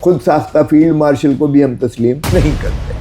خود ساختہ field marshal کو بھی ہم تسلیم نہیں کرتے.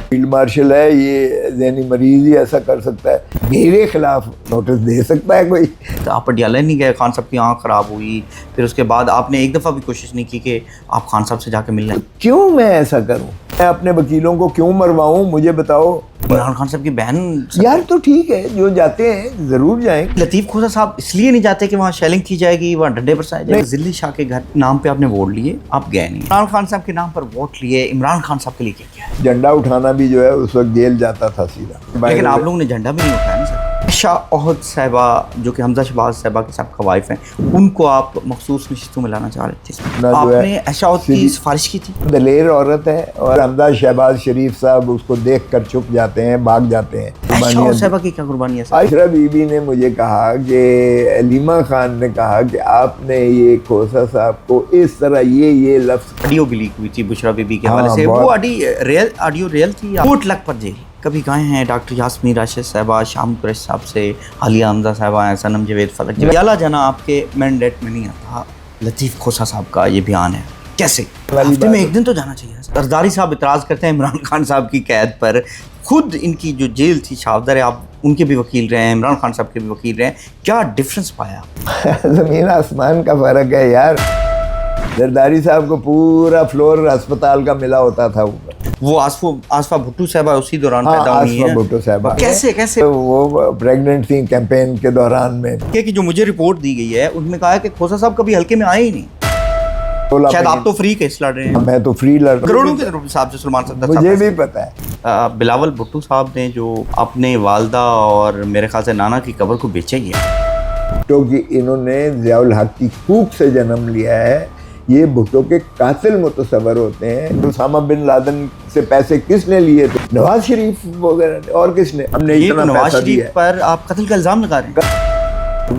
فیلڈ مارشل ہے، یہ ذہنی مریض ہی ایسا کر سکتا ہے. میرے خلاف نوٹس دے سکتا ہے کوئی؟ تو آپ پٹیالہ نہیں گئے، خان صاحب کی آنکھ خراب ہوئی، پھر اس کے بعد آپ نے ایک دفعہ بھی کوشش نہیں کی کہ آپ خان صاحب سے جا کے مل لیں؟ کیوں میں ایسا کروں؟ میں اپنے وکیلوں کو کیوں مرواؤں؟ مجھے بتاؤ. عمران خان صاحب کی بہن یار تو ٹھیک ہے، جو جاتے ہیں ضرور جائیں. لطیف کھوسہ صاحب اس لیے نہیں جاتے کہ وہاں شیلنگ کی جائے گی، وہاں ڈنڈے برسائے جائے گی. ذلی شاہ کے گھر نام پہ آپ نے ووٹ لیے، آپ گئے نہیں. عمران خان صاحب کے نام پر ووٹ لیے، عمران خان صاحب کے لیے کیا ہے؟ جھنڈا اٹھانا بھی جو ہے اس وقت جیل جاتا تھا سیدھا. لیکن آپ لوگوں نے جھنڈا بھی نہیں اٹھایا نا سر. عائشہ عہد صاحبہ جو کہ حمزہ شہباز صاحبہ کے صاحب کا وائف ہیں، ان کو آپ مخصوص نشستوں میں لانا چاہ رہے تھے. آپ نے عائشہ عہد کی سفارش کی تھی. دلیر عورت ہے اور حمزہ شہباز شریف صاحب اس کو دیکھ کر چھپ جاتے ہیں، بھاگ جاتے ہیں. عائشہ عہد صاحبہ کی کیا قربانی ہے سر؟ عائشہ بی بی نے مجھے کہا کہ علیمہ خان نے کہا کہ آپ نے یہ کھوسہ صاحب کو اس طرح یہ لفظ. آڈیو بھی لیک ہوئی تھی بشرا بی بی کے حوالے سے، وہ آڈیو ریئل تھی. 2 لاکھ پر جیل کبھی گئے ہیں ڈاکٹر یاسمین راشد صاحبہ، شام قریش صاحب سے، حالیہ حمزہ صاحبہ ہیں، صنم جاوید فلک جی. پٹیالہ جانا آپ کے مینڈیٹ میں نہیں آتا. لطیف کھوسہ صاحب کا یہ بیان ہے، کیسے ہفتے میں ایک دن تو جانا چاہیے. زرداری صاحب اعتراض کرتے ہیں عمران خان صاحب کی قید پر. خود ان کی جو جیل تھی شاودر ہے، آپ ان کے بھی وکیل رہے ہیں، عمران خان صاحب کے بھی وکیل رہے ہیں، کیا ڈفرنس پایا؟ زمین آسمان کا فرق ہے یار. زرداری صاحب کو پورا فلور ہسپتال کا ملا ہوتا تھا. وہ آصفہ بھٹو صاحبہ اسی دوران پیدا ہوئی ہیں. آصفہ بھٹو صاحبہ کیسے وہ پریگننٹ تھی کیمپین کے دوران میں. کہ جو مجھے رپورٹ دی گئی ہے ان میں کہا ہے کہ کھوسہ صاحب کبھی ہلکے میں آئے ہی نہیں. شاید آپ تو فری کیس لڑ رہے ہیں. میں تو فری لڑ رہا ہوں کروڑوں کے صاحب سے. سلمان صاحب مجھے بھی پتا ہے. بلاول بھٹو صاحب نے جو اپنے والدہ اور میرے خیال سے نانا کی قبر کو بیچا ہی ہے. تو کہ انہوں نے ضیاء الحق کی کوکھ سے جنم لیا ہے. یہ بھٹو کے قاتل متصور ہوتے ہیں. اسامہ بن لادن سے پیسے کس نے لیے تھے؟ نواز شریف وغیرہ نے. اور کس نے؟ ہم نے اتنا نواز پیسہ دیا شریف پر آپ قتل کا الزام لگا رہے ہیں.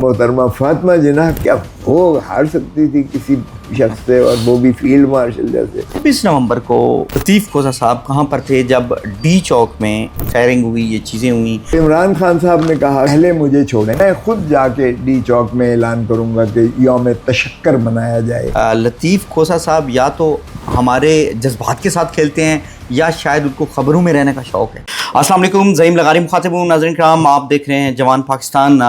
محترمہ فاطمہ جناح کیا وہ ہار سکتی تھی کسی شخص سے، اور وہ بھی فیلڈ مارشل جیسے. 20 نومبر کو لطیف کھوسہ صاحب کہاں پر تھے جب ڈی چوک میں فائرنگ ہوئی، یہ چیزیں ہوئی؟ عمران خان صاحب نے کہا پہلے مجھے چھوڑیں، میں خود جا کے ڈی چوک میں اعلان کروں گا کہ یوم تشکر منایا جائے. لطیف کھوسہ صاحب یا تو ہمارے جذبات کے ساتھ کھیلتے ہیں یا شاید ان کو خبروں میں رہنے کا شوق ہے. السلام علیکم، زعیم لغاری مخاطب ہوں. ناظرین کرام، آپ دیکھ رہے ہیں جوان پاکستان.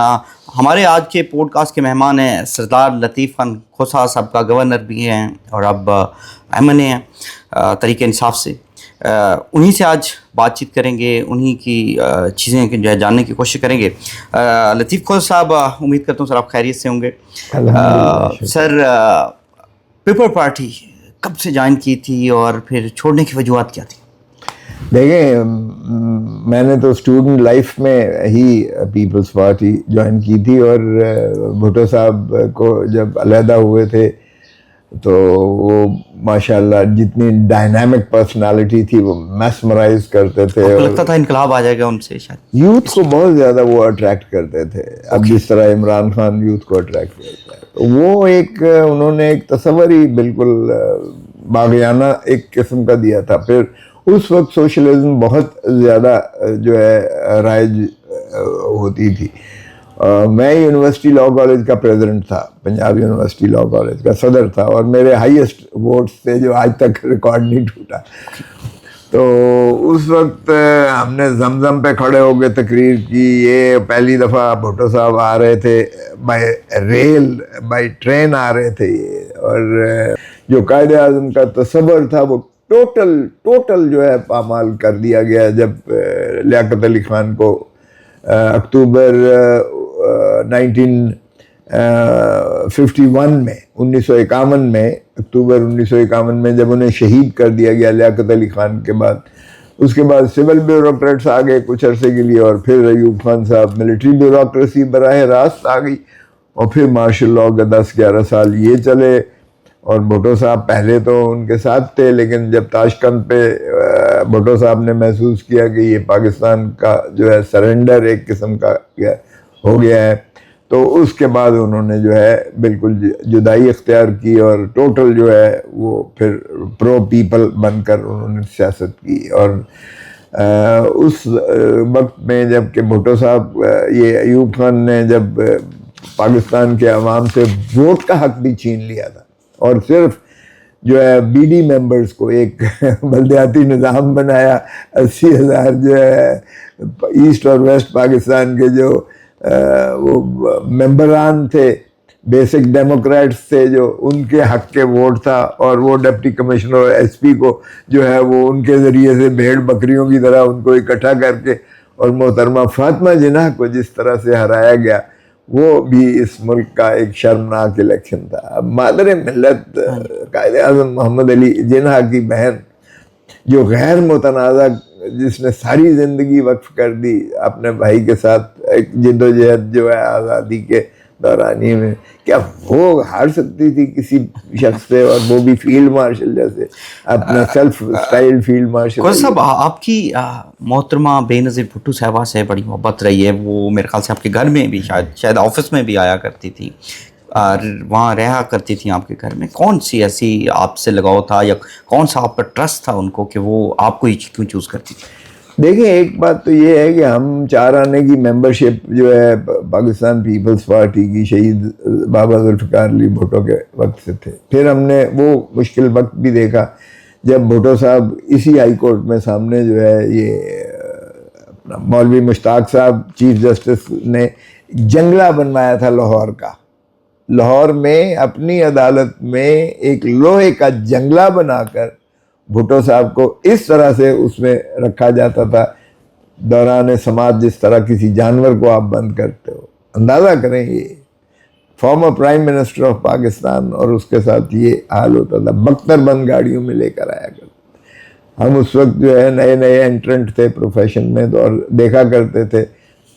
ہمارے آج کے پوڈ کاسٹ کے مہمان ہیں سردار لطیف خان کھوسہ صاحب کا گورنر بھی ہیں اور اب ایم این اے ہیں تحریک انصاف سے. انہی سے آج بات چیت کریں گے، انہی کی چیزیں جو ہے جاننے کی کوشش کریں گے. لطیف کھوسہ صاحب، امید کرتا ہوں سر آپ خیریت سے ہوں گے. سر، پیپل پارٹی کب سے جوائن کی تھی اور پھر چھوڑنے کی وجوہات کیا تھی؟ دیکھیں، میں نے تو اسٹوڈنٹ لائف میں ہی پیپلز پارٹی جوائن کی تھی، اور بھٹو صاحب کو جب علیحدہ ہوئے تھے تو وہ ماشاءاللہ جتنی ڈائنامک پرسنالٹی تھی وہ میسمرائز کرتے تھے. لگتا تھا انقلاب آ جائے گا ان سے شاید. یوتھ کو بہت زیادہ وہ اٹریکٹ کرتے تھے. اب جس طرح عمران خان یوتھ کو اٹریکٹ کرتا ہے، وہ ایک انہوں نے ایک تصور ہی بالکل باغیانہ ایک قسم کا دیا تھا. پھر اس وقت سوشلزم بہت زیادہ جو ہے رائج ہوتی تھی. میں یونیورسٹی لاء کالج کا پریزیڈنٹ تھا، پنجاب یونیورسٹی لاء کالج کا صدر تھا، اور میرے ہائیسٹ ووٹس تھے جو آج تک ریکارڈ نہیں ٹوٹا. تو اس وقت ہم نے زمزم پہ کھڑے ہو کے تقریر کی. یہ پہلی دفعہ بھٹو صاحب آ رہے تھے بائی ٹرین آ رہے تھے یہ، اور جو قائد اعظم کا تصور تھا وہ ٹوٹل جو ہے پامال کر دیا گیا جب لیاقت علی خان کو اکتوبر 1951 میں اکتوبر 1951 میں جب انہیں شہید کر دیا گیا لیاقت علی خان کے بعد، اس کے بعد سول بیوروکریٹس آ گئے کچھ عرصے کے لیے، اور پھر ایوب خان صاحب ملٹری بیوروکریسی براہ راست آ گئی، اور پھر مارشل لاء کے 10-11 سال یہ چلے. اور بھٹو صاحب پہلے تو ان کے ساتھ تھے، لیکن جب تاشقند پہ بھٹو صاحب نے محسوس کیا کہ یہ پاکستان کا جو ہے سرنڈر ایک قسم کا ہو گیا ہے، تو اس کے بعد انہوں نے جو ہے بالکل جدائی اختیار کی، اور ٹوٹل جو ہے وہ پھر پرو پیپل بن کر انہوں نے سیاست کی. اور اس وقت میں جب کہ بھٹو صاحب یہ ایوب خان نے جب پاکستان کے عوام سے ووٹ کا حق بھی چھین لیا تھا، اور صرف جو ہے بی ڈی ممبرز کو ایک بلدیاتی نظام بنایا. 80,000 جو ہے ایسٹ اور ویسٹ پاکستان کے جو وہ ممبران تھے, بیسک ڈیموکریٹس تھے, جو ان کے حق کے ووٹ تھا, اور وہ ڈپٹی کمشنر اور ایس پی کو جو ہے وہ ان کے ذریعے سے بھیڑ بکریوں کی طرح ان کو اکٹھا کر کے, اور محترمہ فاطمہ جناح کو جس طرح سے ہرایا گیا, وہ بھی اس ملک کا ایک شرمناک الیکشن تھا. اب مادر ملت قائد اعظم محمد علی جناح کی بہن, جو غیر متنازع, جس نے ساری زندگی وقف کر دی اپنے بھائی کے ساتھ ایک جد و جہد جو ہے آزادی کے دورانی میں, کیا وہ ہار سکتی تھی کسی شخص سے, اور وہ بھی فیلڈ مارشل جیسے, اپنا سیلف اسٹائل فیلڈ مارشل. کوئی صاحب, آپ کی محترمہ بے نظیر بھٹو صاحبہ سے بڑی محبت رہی ہے, وہ میرے خیال سے آپ کے گھر میں بھی شاید آفس میں بھی آیا کرتی تھی, اور وہاں رہا کرتی تھیں آپ کے گھر میں. کون سی ایسی آپ سے لگاؤ تھا, یا کون سا آپ پر ٹرسٹ تھا ان کو کہ وہ آپ کو ہی کیوں چوز کرتی تھی؟ دیکھیں, ایک بات تو یہ ہے کہ ہم 4 آنے کی ممبرشپ جو ہے پاکستان پیپلز پارٹی کی شہید بابا ذوالفقار علی بھٹو کے وقت سے تھے. پھر ہم نے وہ مشکل وقت بھی دیکھا جب بھٹو صاحب اسی ہائی کورٹ میں سامنے جو ہے یہ اپنا مولوی مشتاق صاحب چیف جسٹس نے جنگلہ بنوایا تھا لاہور کا. لاہور میں اپنی عدالت میں ایک لوہے کا جنگلہ بنا کر بھٹو صاحب کو اس طرح سے اس میں رکھا جاتا تھا دوران سماعت جس طرح کسی جانور کو آپ بند کرتے ہو. اندازہ کریں, یہ former prime minister of Pakistan, اور اس کے ساتھ یہ حال ہوتا تھا. بختر بند گاڑیوں میں لے کر آیا کرتے. ہم اس وقت جو ہے نئے نئے انٹرنٹ تھے پروفیشن میں, اور دیکھا کرتے تھے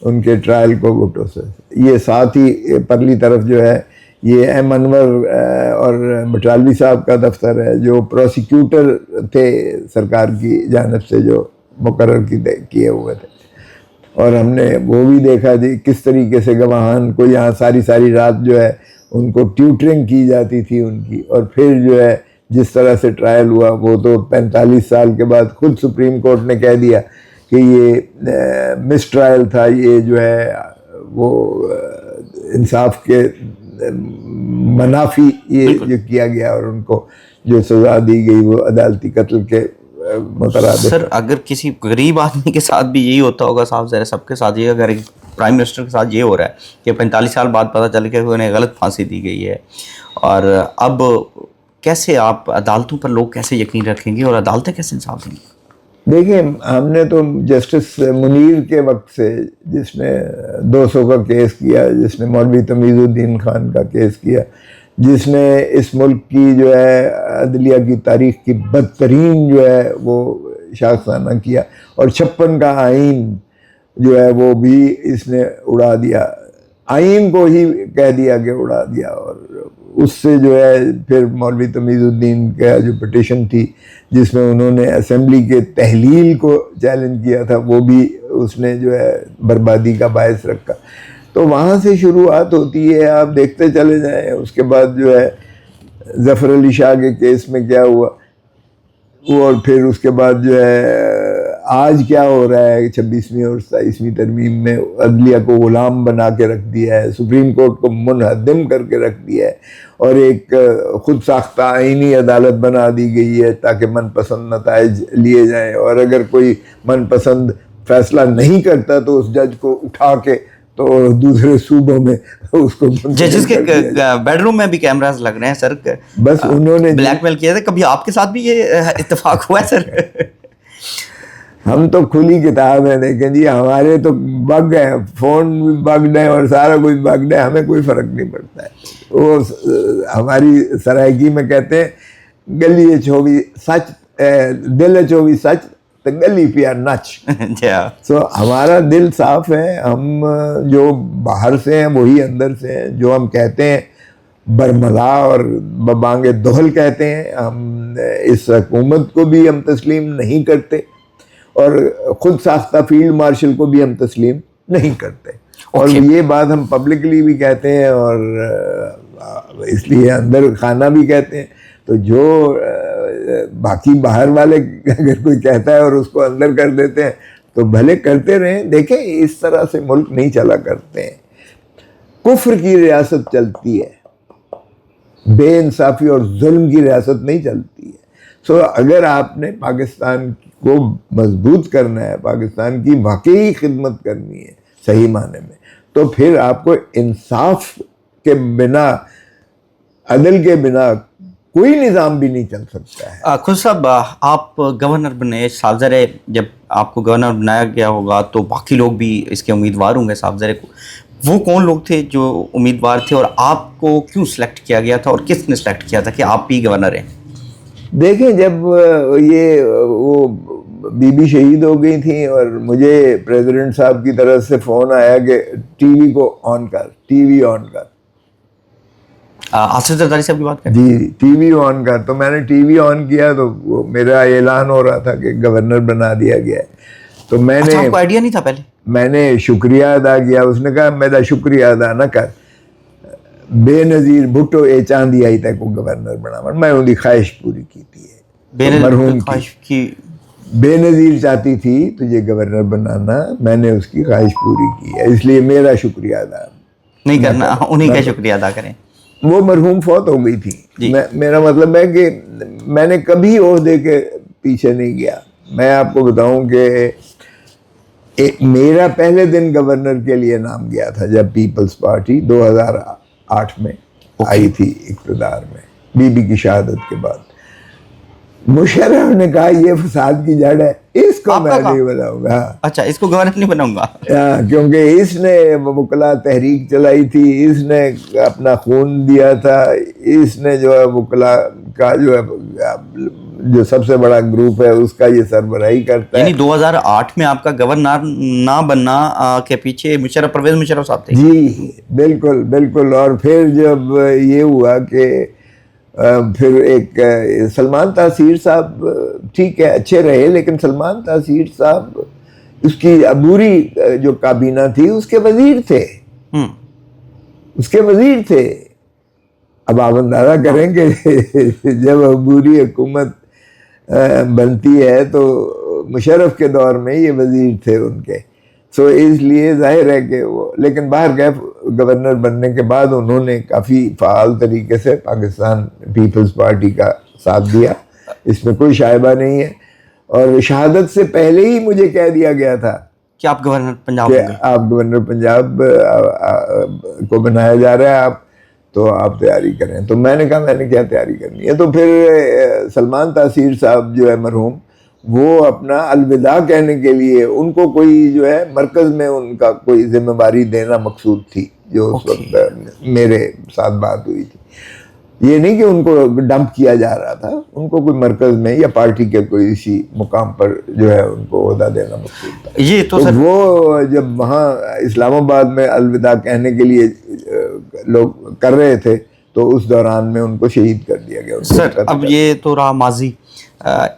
ان کے ٹرائل کو بھٹو سے. یہ ساتھ ہی پرلی طرف جو ہے یہ ایم انور اور بٹالوی صاحب کا دفتر ہے, جو پروسیکیوٹر تھے سرکار کی جانب سے جو مقرر کیے ہوئے تھے. اور ہم نے وہ بھی دیکھا جی کس طریقے سے گواہان کو یہاں ساری رات جو ہے ان کو ٹیوٹرنگ کی جاتی تھی ان کی, اور پھر جو ہے جس طرح سے ٹرائل ہوا, وہ تو 45 سال کے بعد خود سپریم کورٹ نے کہہ دیا کہ یہ مس ٹرائل تھا, یہ جو ہے وہ انصاف کے منافی یہ جو کیا گیا, اور ان کو جو سزا دی گئی وہ عدالتی قتل کے مترادف. سر, اگر کسی غریب آدمی کے ساتھ بھی یہی ہوتا ہوگا صاحب, ذرا سب کے ساتھ یہ, اگر ایک پرائم منسٹر کے ساتھ یہ ہو رہا ہے کہ 45 سال بعد پتہ چل کے انہیں غلط پھانسی دی گئی ہے, اور اب کیسے آپ عدالتوں پر لوگ کیسے یقین رکھیں گے, اور عدالتیں کیسے انصاف دیں گی؟ دیکھیں, ہم نے تو جسٹس منیر کے وقت سے, جس نے 200 کا کیس کیا, جس نے مولوی تمیز الدین خان کا کیس کیا, جس نے اس ملک کی جو ہے عدلیہ کی تاریخ کی بدترین جو ہے وہ شاخسانہ کیا, اور 56 کا آئین جو ہے وہ بھی اس نے اڑا دیا, آئین کو ہی کہہ دیا کہ اڑا دیا. اور اس سے جو ہے پھر مولوی تمیز الدین کا جو پٹیشن تھی جس میں انہوں نے اسمبلی کے تحلیل کو چیلنج کیا تھا, وہ بھی اس نے جو ہے بربادی کا باعث رکھا. تو وہاں سے شروعات ہوتی ہے, آپ دیکھتے چلے جائیں. اس کے بعد جو ہے ظفر علی شاہ کے کیس میں کیا ہوا, اور پھر اس کے بعد جو ہے آج کیا ہو رہا ہے 26ویں اور 27ویں ترمیم میں, عدلیہ کو غلام بنا کے رکھ دیا ہے, سپریم کورٹ کو منہدم کر کے رکھ دیا ہے, اور ایک خود ساختہ آئینی عدالت بنا دی گئی ہے تاکہ من پسند نتائج لیے جائیں, اور اگر کوئی من پسند فیصلہ نہیں کرتا تو اس جج کو اٹھا کے تو دوسرے صوبوں میں اس کو ججز کے بیڈ روم میں بھی کیمراز لگ رہے ہیں سر, بس انہوں نے بلیک میل کیا تھا. کبھی آپ کے ساتھ بھی یہ اتفاق ہوا ہے سر؟ ہم تو کھلی کتاب ہے, دیکھیں جی ہمارے تو بگ ہیں, فون بھی بگڈ ہے اور سارا کچھ بگڈ ہے, ہمیں کوئی فرق نہیں پڑتا ہے. وہ ہماری سرائکی میں کہتے ہیں گلی چھوی سچ, دل چھوی سچ تو گلی پیا نچ. سو ہمارا دل صاف ہے, ہم جو باہر سے ہیں وہی اندر سے ہیں. جو ہم کہتے ہیں برملا اور ببانگ دہل کہتے ہیں, ہم اس حکومت کو بھی ہم تسلیم نہیں کرتے, اور خود ساختہ فیلڈ مارشل کو بھی ہم تسلیم نہیں کرتے. اور یہ بات ہم پبلکلی بھی کہتے ہیں, اور اس لیے اندر خانہ بھی کہتے ہیں. تو جو باقی باہر والے اگر کوئی کہتا ہے اور اس کو اندر کر دیتے ہیں تو بھلے کرتے رہیں. دیکھیں اس طرح سے ملک نہیں چلا کرتے ہیں. کفر کی ریاست چلتی ہے, بے انصافی اور ظلم کی ریاست نہیں چلتی ہے. سو اگر آپ نے پاکستان کو مضبوط کرنا ہے, پاکستان کی واقعی خدمت کرنی ہے صحیح معنی میں, تو پھر آپ کو انصاف کے بنا, عدل کے بنا کوئی نظام بھی نہیں چل سکتا ہے. خود صاحب آپ گورنر بنے, صاحب زرے جب آپ کو گورنر بنایا گیا ہوگا تو باقی لوگ بھی اس کے امیدوار ہوں گے صاحب زرے کو, وہ کون لوگ تھے جو امیدوار تھے اور آپ کو کیوں سلیکٹ کیا گیا تھا اور کس نے سلیکٹ کیا تھا کہ آپ بھی گورنر ہیں؟ دیکھیں جب یہ وہ بی بی شہید ہو گئی تھیں اور مجھے پریزیڈنٹ صاحب کی طرف سے فون آیا کہ ٹی وی کو آن کر, ٹی وی آن کر, آصف زرداری صاحب کی بات کریں. جی ٹی وی آن کر, تو میں نے ٹی وی آن کیا تو وہ میرا اعلان ہو رہا تھا کہ گورنر بنا دیا گیا ہے. تو میں نے, آپ کو آئیڈیا نہیں تھا پہلے؟ میں نے شکریہ ادا کیا. اس نے کہا میرا شکریہ ادا نہ کر, بے نظیر بھٹو اے چاندی آئی تک کو گورنر بنا. میں ان کی خواہش پوری کی تھی, مرحوم کی بے نظیر چاہتی تھی تجھے گورنر بنانا, میں نے اس کی خواہش پوری کی ہے, اس لیے میرا شکریہ ادا نہیں کرنا, انہیں کا شکریہ ادا کریں. وہ مرحوم فوت ہو گئی تھی. جی. میرا مطلب ہے کہ میں نے کبھی عہدے کے پیچھے نہیں گیا. میں آپ کو بتاؤں کہ میرا پہلے دن گورنر کے لیے نام گیا تھا جب پیپلز پارٹی 2008 میں آئی تھی اقتدار میں, بی بی کی شہادت کے بعد. مشرف نے کہا یہ فساد کی جڑ ہے, اس کو میں نہیں بناؤں گا. اچھا, اس کو گورنر نہیں بناؤں گا کیونکہ اس نے وکلا تحریک چلائی تھی, اس نے اپنا خون دیا تھا, اس نے جو ہے وکلا کا جو سب سے بڑا گروپ ہے اس کا یہ سربراہی کرتا ہے. یعنی 2008 میں آپ کا گورنر نہ بننا کے پیچھے مشرف, پرویز مشرف صاحب تھے؟ جی بالکل بالکل. اور پھر جب یہ ہوا کہ پھر ایک سلمان تاثیر صاحب ٹھیک ہے اچھے رہے, لیکن سلمان تاثیر صاحب اس کی عبوری جو کابینہ تھی اس کے وزیر تھے, اس کے وزیر تھے. اب آپ اندازہ کریں کہ جب عبوری حکومت بنتی ہے تو مشرف کے دور میں یہ وزیر تھے ان کے. سو اس لیے ظاہر ہے کہ وہ, لیکن باہر گئے گورنر بننے کے بعد انہوں نے کافی فعال طریقے سے پاکستان پیپلز پارٹی کا ساتھ دیا, اس میں کوئی شائبہ نہیں ہے. اور شہادت سے پہلے ہی مجھے کہہ دیا گیا تھا کہ آپ گورنر پنجاب کہ ہوں گے, آپ گورنر پنجاب کو بنایا جا رہا ہے, آپ تو آپ تیاری کریں. تو میں نے کہا میں نے کیا تیاری کرنی ہے. تو پھر سلمان تاثیر صاحب جو ہے مرحوم, وہ اپنا الوداع کہنے کے لیے ان کو کوئی جو ہے مرکز میں ان کا کوئی ذمہ داری دینا مقصود تھی, جو اس وقت میرے ساتھ بات ہوئی تھی. یہ نہیں کہ ان کو ڈمپ کیا جا رہا تھا, ان کو کوئی مرکز میں یا پارٹی کے کوئی اسی مقام پر جو ہے ان کو عہدہ دینا مقصود تھا. یہ تو سر وہ جب وہاں اسلام آباد میں الوداع کہنے کے لیے لوگ کر رہے تھے تو اس دوران میں ان کو شہید کر دیا گیا. سر اب یہ تو رہا ماضی,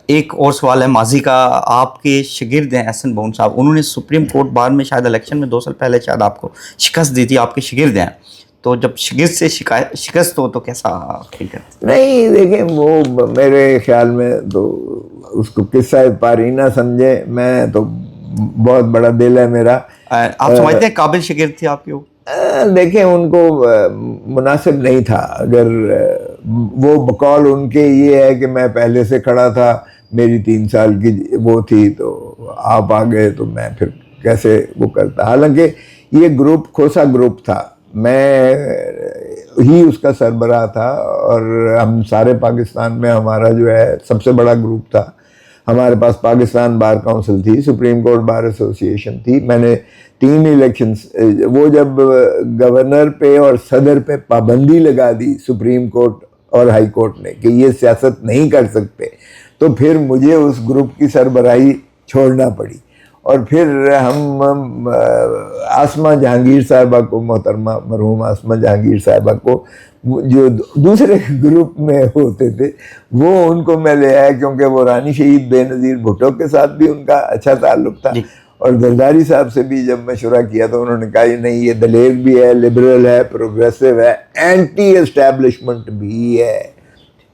ایک اور سوال ہے ماضی کا. آپ کے شاگرد ہیں احسن بون صاحب, انہوں نے سپریم کورٹ بار میں شاید الیکشن میں 2 سال پہلے شاید آپ کو شکست دی تھی, آپ کے شاگرد ہیں. تو جب شاگرد سے شکست ہو تو کیسا فیل کرتے؟ نہیں دیکھیں, وہ میرے خیال میں تو اس کو قصہ پارینہ سمجھے, میں تو بہت بڑا دل ہے میرا. آپ سمجھتے ہیں قابل شاگرد تھے آپ کے وہ؟ دیکھیں ان کو مناسب نہیں تھا. اگر وہ بقول ان کے یہ ہے کہ میں پہلے سے کھڑا تھا, میری 3 سال کی وہ تھی, تو آپ آ گئے تو میں پھر کیسے وہ کرتا. حالانکہ یہ گروپ کھوسا گروپ تھا, میں ہی اس کا سربراہ تھا, اور ہم سارے پاکستان میں ہمارا جو ہے سب سے بڑا گروپ تھا. ہمارے پاس پاکستان بار کونسل تھی, سپریم کورٹ بار ایسوسیشن تھی. میں نے 3 الیکشنز, وہ جب گورنر پہ اور صدر پہ پابندی لگا دی سپریم کورٹ اور ہائی کورٹ نے کہ یہ سیاست نہیں کر سکتے, تو پھر مجھے اس گروپ کی سربراہی چھوڑنا پڑی. اور پھر ہم آسمہ جہانگیر صاحبہ کو, محترمہ مرحوم آسمہ جہانگیر صاحبہ کو, جو دوسرے گروپ میں ہوتے تھے, وہ ان کو میں لے آیا, کیونکہ وہ رانی شہید بے نظیر بھٹو کے ساتھ بھی ان کا اچھا تعلق تھا. اور زرداری صاحب سے بھی جب مشورہ کیا تو انہوں نے کہا نہیں, یہ دلیر بھی ہے, لبرل ہے, پروگریسو ہے, اینٹی اسٹیبلشمنٹ بھی ہے,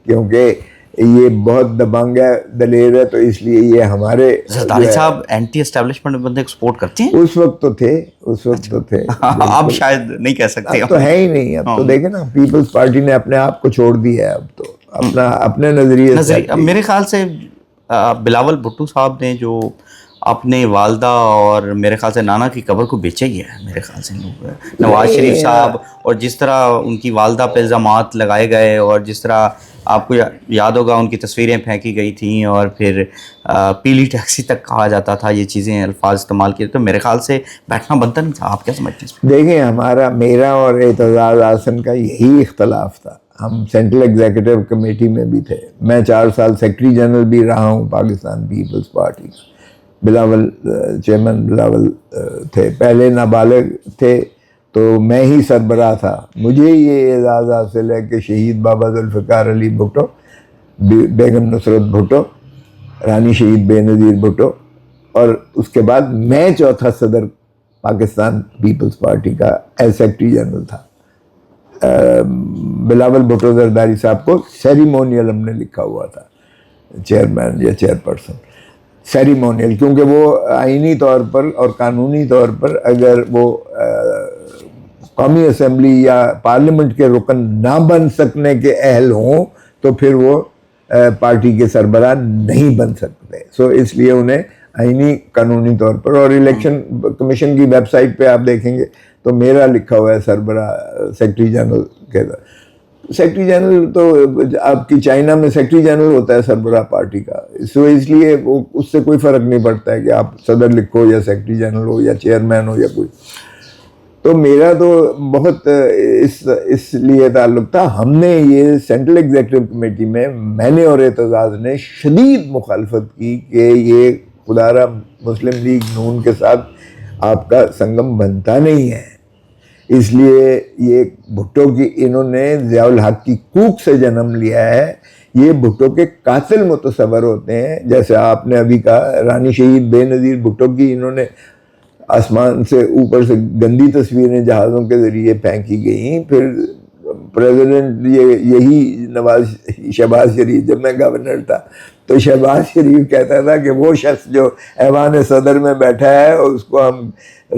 کیونکہ یہ بہت دبنگ ہے, دلیر ہے, تو اس لیے یہ ہمارے زرداری صاحب اینٹی اسٹیبلشمنٹ بندے کو سپورٹ کرتے ہیں؟ اس وقت تو تھے, اس وقت تو تھے, اب شاید نہیں کہہ سکتے. اب تو ہے ہی نہیں. اب تو دیکھیں نا, پیپلز پارٹی نے اپنے آپ کو چھوڑ دیا ہے, اب تو اپنا اپنے نظریے سے. میرے خیال سے بلاول بھٹو صاحب نے جو اپنے والدہ اور میرے خیال سے نانا کی قبر کو بیچا ہی ہے میرے خیال سے. نواز شریف صاحب, اور جس طرح ان کی والدہ پہ الزامات لگائے گئے, اور جس طرح آپ کو یاد ہوگا ان کی تصویریں پھینکی گئی تھیں, اور پھر پیلی ٹیکسی تک کہا جاتا تھا, یہ چیزیں الفاظ استعمال کیے, تو میرے خیال سے بیٹھنا بنتا نہیں تھا. آپ کیا سمجھتے ہیں؟ دیکھیں, میرا اور اعتزاز احسن کا یہی اختلاف تھا. ہم سینٹرل ایگزیکٹو کمیٹی میں بھی تھے, میں 4 سال سیکرٹری جنرل بھی رہا ہوں پاکستان پیپلز پارٹی کا. بلاول چیئرمین بلاول تھے, پہلے نابالغ تھے تو میں ہی سربراہ تھا. مجھے یہ اعزاز حاصل ہے کہ شہید بابا ذوالفقار علی بھٹو, بیگم نصرت بھٹو, رانی شہید بے نظیر بھٹو, اور اس کے بعد میں چوتھا صدر پاکستان پیپلز پارٹی کا ایز سیکرٹری جنرل تھا. بلاول بھٹو زرداری صاحب کو سیریمونیل ہم نے لکھا ہوا تھا, چیئرمین یا چیئرپرسن سیریمونیل, کیونکہ وہ آئینی طور پر اور قانونی طور پر اگر وہ قومی اسمبلی یا پارلیمنٹ کے رکن نہ بن سکنے کے اہل ہوں تو پھر وہ پارٹی کے سربراہ نہیں بن سکتے. سو اس لیے انہیں آئینی قانونی طور پر, اور الیکشن کمیشن کی ویب سائٹ پہ آپ دیکھیں گے تو میرا لکھا ہوا ہے سربراہ سیکرٹری جنرل کے. سیکرٹری جنرل تو آپ کی چائنا میں سیکرٹری جنرل ہوتا ہے سربراہ پارٹی کا, سو اس لیے وہ اس سے کوئی فرق نہیں پڑتا ہے کہ آپ صدر لکھو یا سیکرٹری جنرل ہو یا چیئرمین ہو یا کوئی. تو میرا تو بہت اس لیے تعلق تھا. ہم نے یہ سینٹرل ایگزیکٹو کمیٹی میں نے اور اعتزاز نے شدید مخالفت کی کہ یہ خدارہ مسلم لیگ نون کے ساتھ آپ کا سنگم بنتا نہیں ہے. اس لیے یہ بھٹو کی, انہوں نے ضیاء الحق کی کوکھ سے جنم لیا ہے. یہ بھٹو کے قاتل متصور ہوتے ہیں. جیسے آپ نے ابھی کہا, رانی شہید بے نظیر بھٹو کی انہوں نے آسمان سے اوپر سے گندی تصویریں جہازوں کے ذریعے پھینکی گئیں. پھر پریزیڈنٹ یہی شہباز شریف, جب میں گورنر تھا تو شہباز شریف کہتا تھا کہ وہ شخص جو ایوان صدر میں بیٹھا ہے اس کو ہم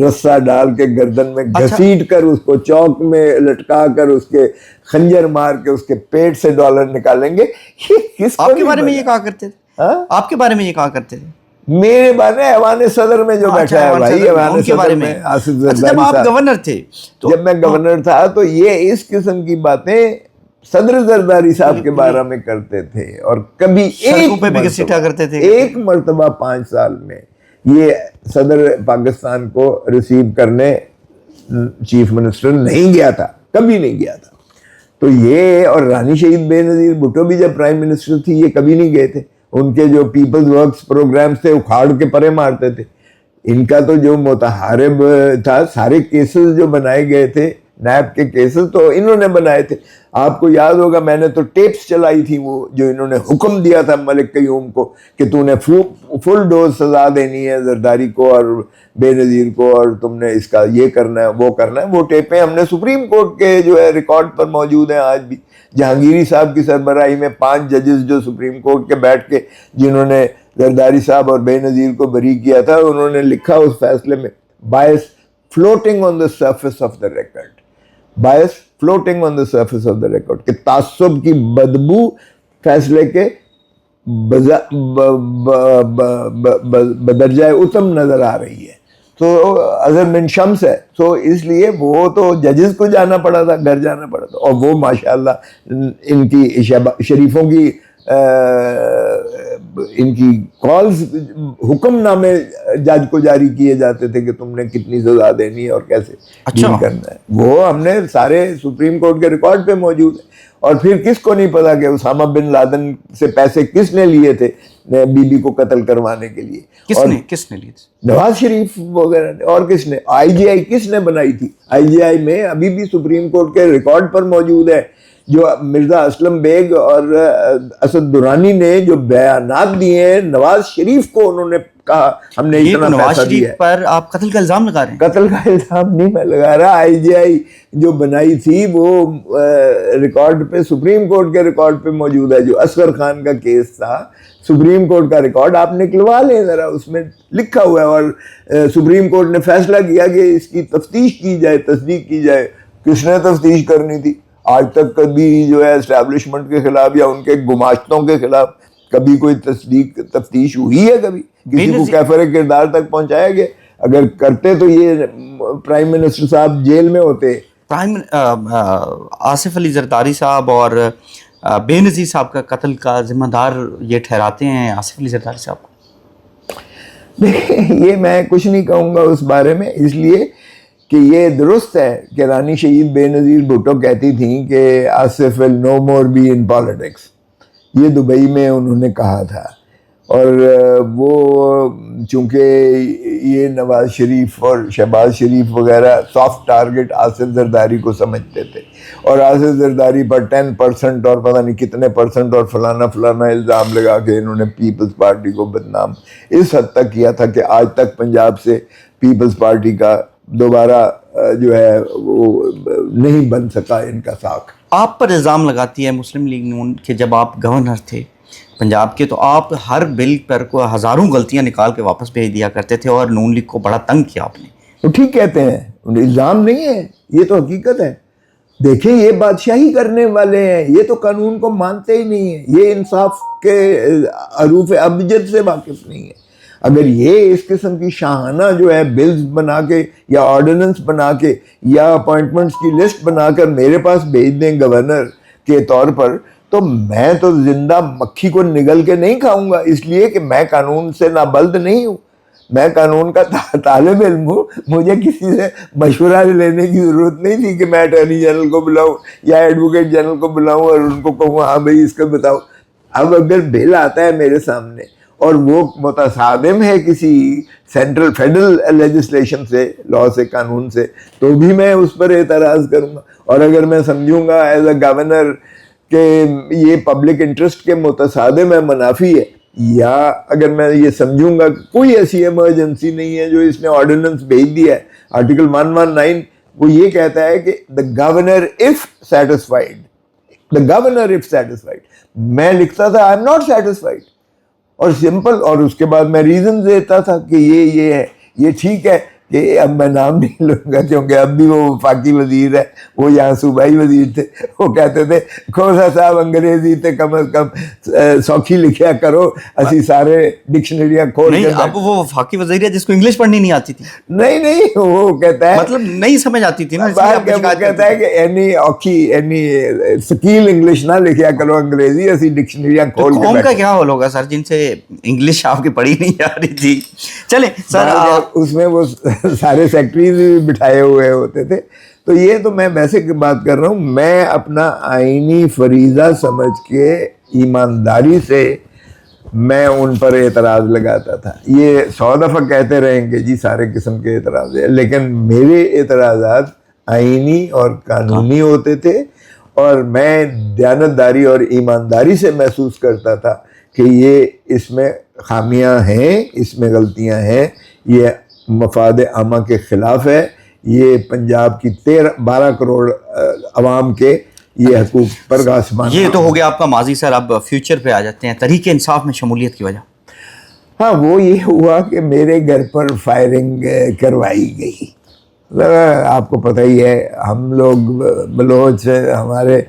رسہ ڈال کے گردن میں گھسیٹ کر, اس کو چوک میں لٹکا کر, اس کے خنجر مار کے اس کے پیٹ سے ڈالر نکالیں گے. آپ کے بارے میں یہ کہا کرتے تھے؟ آپ کے بارے میں یہ کہا کرتے تھے؟ میرے بارے میں ایوان صدر میں جو بیٹھا ہے بھائی, ایوان صدر میں آصف زرداری جب آپ صاحب, گورنر تھے, جب میں گورنر تھا تو یہ اس قسم کی باتیں صدر زرداری صاحب کے بارے میں کرتے تھے. اور کبھی ایک مرتبہ 5 سال میں یہ صدر پاکستان کو ریسیو کرنے چیف منسٹر نہیں گیا تھا, کبھی نہیں گیا تھا. تو یہ, اور رانی شہید بے نظیر بھٹو بھی جب پرائم منسٹر تھی یہ کبھی نہیں گئے تھے. ان کے جو پیپلز ورکس پروگرامز تھے اکھاڑ کے پرے مارتے تھے. ان کا تو جو متحارب تھا, سارے کیسز جو بنائے گئے تھے, نیب کے کیسز تو انہوں نے بنائے تھے. آپ کو یاد ہوگا میں نے تو ٹیپس چلائی تھی, وہ جو انہوں نے حکم دیا تھا ملک قیوم کو کہ تو نے فل ڈوز سزا دینی ہے زرداری کو اور بے نظیر کو, اور تم نے اس کا یہ کرنا ہے وہ کرنا ہے. وہ ٹیپیں ہم نے سپریم کورٹ کے جو ہے ریکارڈ پر موجود ہیں آج بھی. جہانگیری صاحب کی سربراہی میں 5 ججز جو سپریم کورٹ کے بیٹھ کے جنہوں نے زرداری صاحب اور بے نظیر کو بری کیا تھا, انہوں نے لکھا اس فیصلے میں, bias floating on the surface of the record, bias floating on the surface of the record, کہ تعصب کی بدبو فیصلے کے بدرجہ اتم نظر آ رہی ہے. تو اظہر من شمس ہے, تو اس لیے وہ تو ججز کو جانا پڑا تھا, گھر جانا پڑا تھا. اور وہ ماشاءاللہ ان کی شریفوں کی ان کی کالز, حکم نامے جج کو جاری کیے جاتے تھے کہ تم نے کتنی سزا دینی ہے اور کیسے ڈیل کرنا ہے. وہ ہم نے سارے سپریم کورٹ کے ریکارڈ پہ موجود ہے. اور پھر کس کو نہیں پتا کہ اسامہ بن لادن سے پیسے کس نے لیے تھے بی بی کو قتل کروانے کے لیے, کس نے لیے تھے؟ نواز شریف وغیرہ نے. اور کس نے؟ آئی جی آئی کس نے بنائی تھی؟ آئی جی آئی میں ابھی بھی سپریم کورٹ کے ریکارڈ پر موجود ہے جو مرزا اسلم بیگ اور اسد درانی نے جو بیانات دیے ہیں, نواز شریف کو انہوں نے کہا ہم نے یہ اتنا نواز پیسہ دیا شریف ہے. پر آپ قتل کا الزام لگا رہے ہیں؟ قتل کا الزام نہیں میں لگا رہا. آئی جی آئی جو بنائی تھی وہ ریکارڈ پہ, سپریم کورٹ کے ریکارڈ پہ موجود ہے. جو اصغر خان کا کیس تھا, سپریم کورٹ کا ریکارڈ آپ نکلوا لیں ذرا, اس میں لکھا ہوا ہے. اور سپریم کورٹ نے فیصلہ کیا کہ اس کی تفتیش کی جائے, تصدیق کی جائے. کس نے تفتیش کرنی تھی؟ آج تک کبھی جو ہے اسٹیبلشمنٹ کے خلاف یا ان کے گماشتوں کے خلاف کبھی کوئی تفتیش ہوئی ہے؟ کبھی کسی کو کیفر کردار تک پہنچایا گیا؟ اگر کرتے تو یہ پرائم منسٹر صاحب جیل میں ہوتے. آصف علی زرداری صاحب اور بے نظیر صاحب کا قتل کا ذمہ دار یہ ٹھہراتے ہیں آصف علی زرداری صاحب کو. یہ میں کچھ نہیں کہوں گا اس بارے میں, اس لیے کہ یہ درست ہے کہ رانی شہید بے نظیر بھٹو کہتی تھیں کہ آصف ول نو مور بی ان پالیٹکس. یہ دبئی میں انہوں نے کہا تھا. اور وہ چونکہ یہ نواز شریف اور شہباز شریف وغیرہ سافٹ ٹارگٹ آصف زرداری کو سمجھتے تھے, اور آصف زرداری پر 10% اور پتہ نہیں کتنے % اور فلانا فلانا الزام لگا کے انہوں نے پیپلز پارٹی کو بدنام اس حد تک کیا تھا کہ آج تک پنجاب سے پیپلز پارٹی کا دوبارہ جو ہے وہ نہیں بن سکا ان کا ساکھ. آپ پر الزام لگاتی ہے مسلم لیگ نون کہ جب آپ گورنر تھے پنجاب کے تو آپ ہر بل پر کو ہزاروں غلطیاں نکال کے واپس بھیج دیا کرتے تھے اور نون لیگ کو بڑا تنگ کیا آپ نے. تو ٹھیک کہتے ہیں, الزام نہیں ہے, یہ تو حقیقت ہے. دیکھیں یہ بادشاہی کرنے والے ہیں, یہ تو قانون کو مانتے ہی نہیں ہیں, یہ انصاف کے حروف ابجد سے واقف نہیں ہے. اگر یہ اس قسم کی شاہانہ جو ہے بلز بنا کے یا آرڈیننس بنا کے یا اپوائنٹمنٹس کی لسٹ بنا کر میرے پاس بھیج دیں گورنر کے طور پر, تو میں تو زندہ مکھی کو نگل کے نہیں کھاؤں گا, اس لیے کہ میں قانون سے نابلد نہیں ہوں, میں قانون کا طالب علم ہوں. مجھے کسی سے مشورہ لینے کی ضرورت نہیں تھی کہ میں اٹارنی جنرل کو بلاؤں یا ایڈوکیٹ جنرل کو بلاؤں اور ان کو کہوں ہاں بھائی اس کو بتاؤ. اب اگر بل آتا ہے میرے سامنے اور وہ متصادم ہے کسی سینٹرل فیڈرل لیجسلیشن سے, لا سے, قانون سے, تو بھی میں اس پر اعتراض کروں گا. اور اگر میں سمجھوں گا ایز اے گورنر کہ یہ پبلک انٹرسٹ کے متصادم ہے, منافی ہے, یا اگر میں یہ سمجھوں گا کہ کوئی ایسی ایمرجنسی نہیں ہے جو اس نے آرڈیننس بھیج دیا ہے, آرٹیکل 119 وہ یہ کہتا ہے کہ the governor if satisfied, the governor if satisfied. میں لکھتا تھا I am not satisfied, اور سمپل, اور اس کے بعد میں ریزن دیتا تھا کہ یہ ہے, یہ ٹھیک ہے. کہ اب میں نام نہیں لوں گا کیونکہ اب بھی وہ وفاقی وزیر ہے, وہ یہاں صوبائی وزیر تھے, وہ کہتے تھے کھوسا صاحب انگریزی تے کم از کم سوکھی لکھیا کرو, اسی سارے ڈکشنریاں کھول کے. نہیں, اب وہ وفاقی وزیر ہے جس کو انگلش پڑھنی نہیں آتی تھی. نہیں وہ کہتا ہے مطلب نہیں سمجھ آتی تھی نا, کہتا ہے کہ اینی اوکھی اینی سکیل انگلش نہ لکھیا کرو انگریزی, اسی ڈکشنریاں کھول کے. قوم کا کیا حال ہوگا سر جن سے انگلش آپ کی پڑھی نہیں آ رہی تھی؟ چلیں سر, اس میں وہ سارے سیکٹریز بٹھائے ہوئے ہوتے تھے. تو یہ تو میں ویسے کی بات کر رہا ہوں, میں اپنا آئینی فریضہ سمجھ کے ایمانداری سے میں ان پر اعتراض لگاتا تھا. یہ 100 دفعہ کہتے رہیں گے جی سارے قسم کے اعتراض ہیں, لیکن میرے اعتراضات آئینی اور قانونی ہوتے تھے, اور میں دیانتداری اور ایمانداری سے محسوس کرتا تھا کہ یہ اس میں خامیاں ہیں, اس میں غلطیاں ہیں, یہ مفاد عامہ کے خلاف ہے, یہ پنجاب کی 12 کروڑ عوام کے یہ حقوق پر غاصبانہ. یہ تو ہو گیا آپ کا ماضی سر. اب فیوچر پہ آ جاتے ہیں, تحریک انصاف میں شمولیت کی وجہ. ہاں وہ یہ ہوا کہ میرے گھر پر فائرنگ کروائی گئی. آپ کو پتہ ہی ہے ہم لوگ بلوچ ہمارے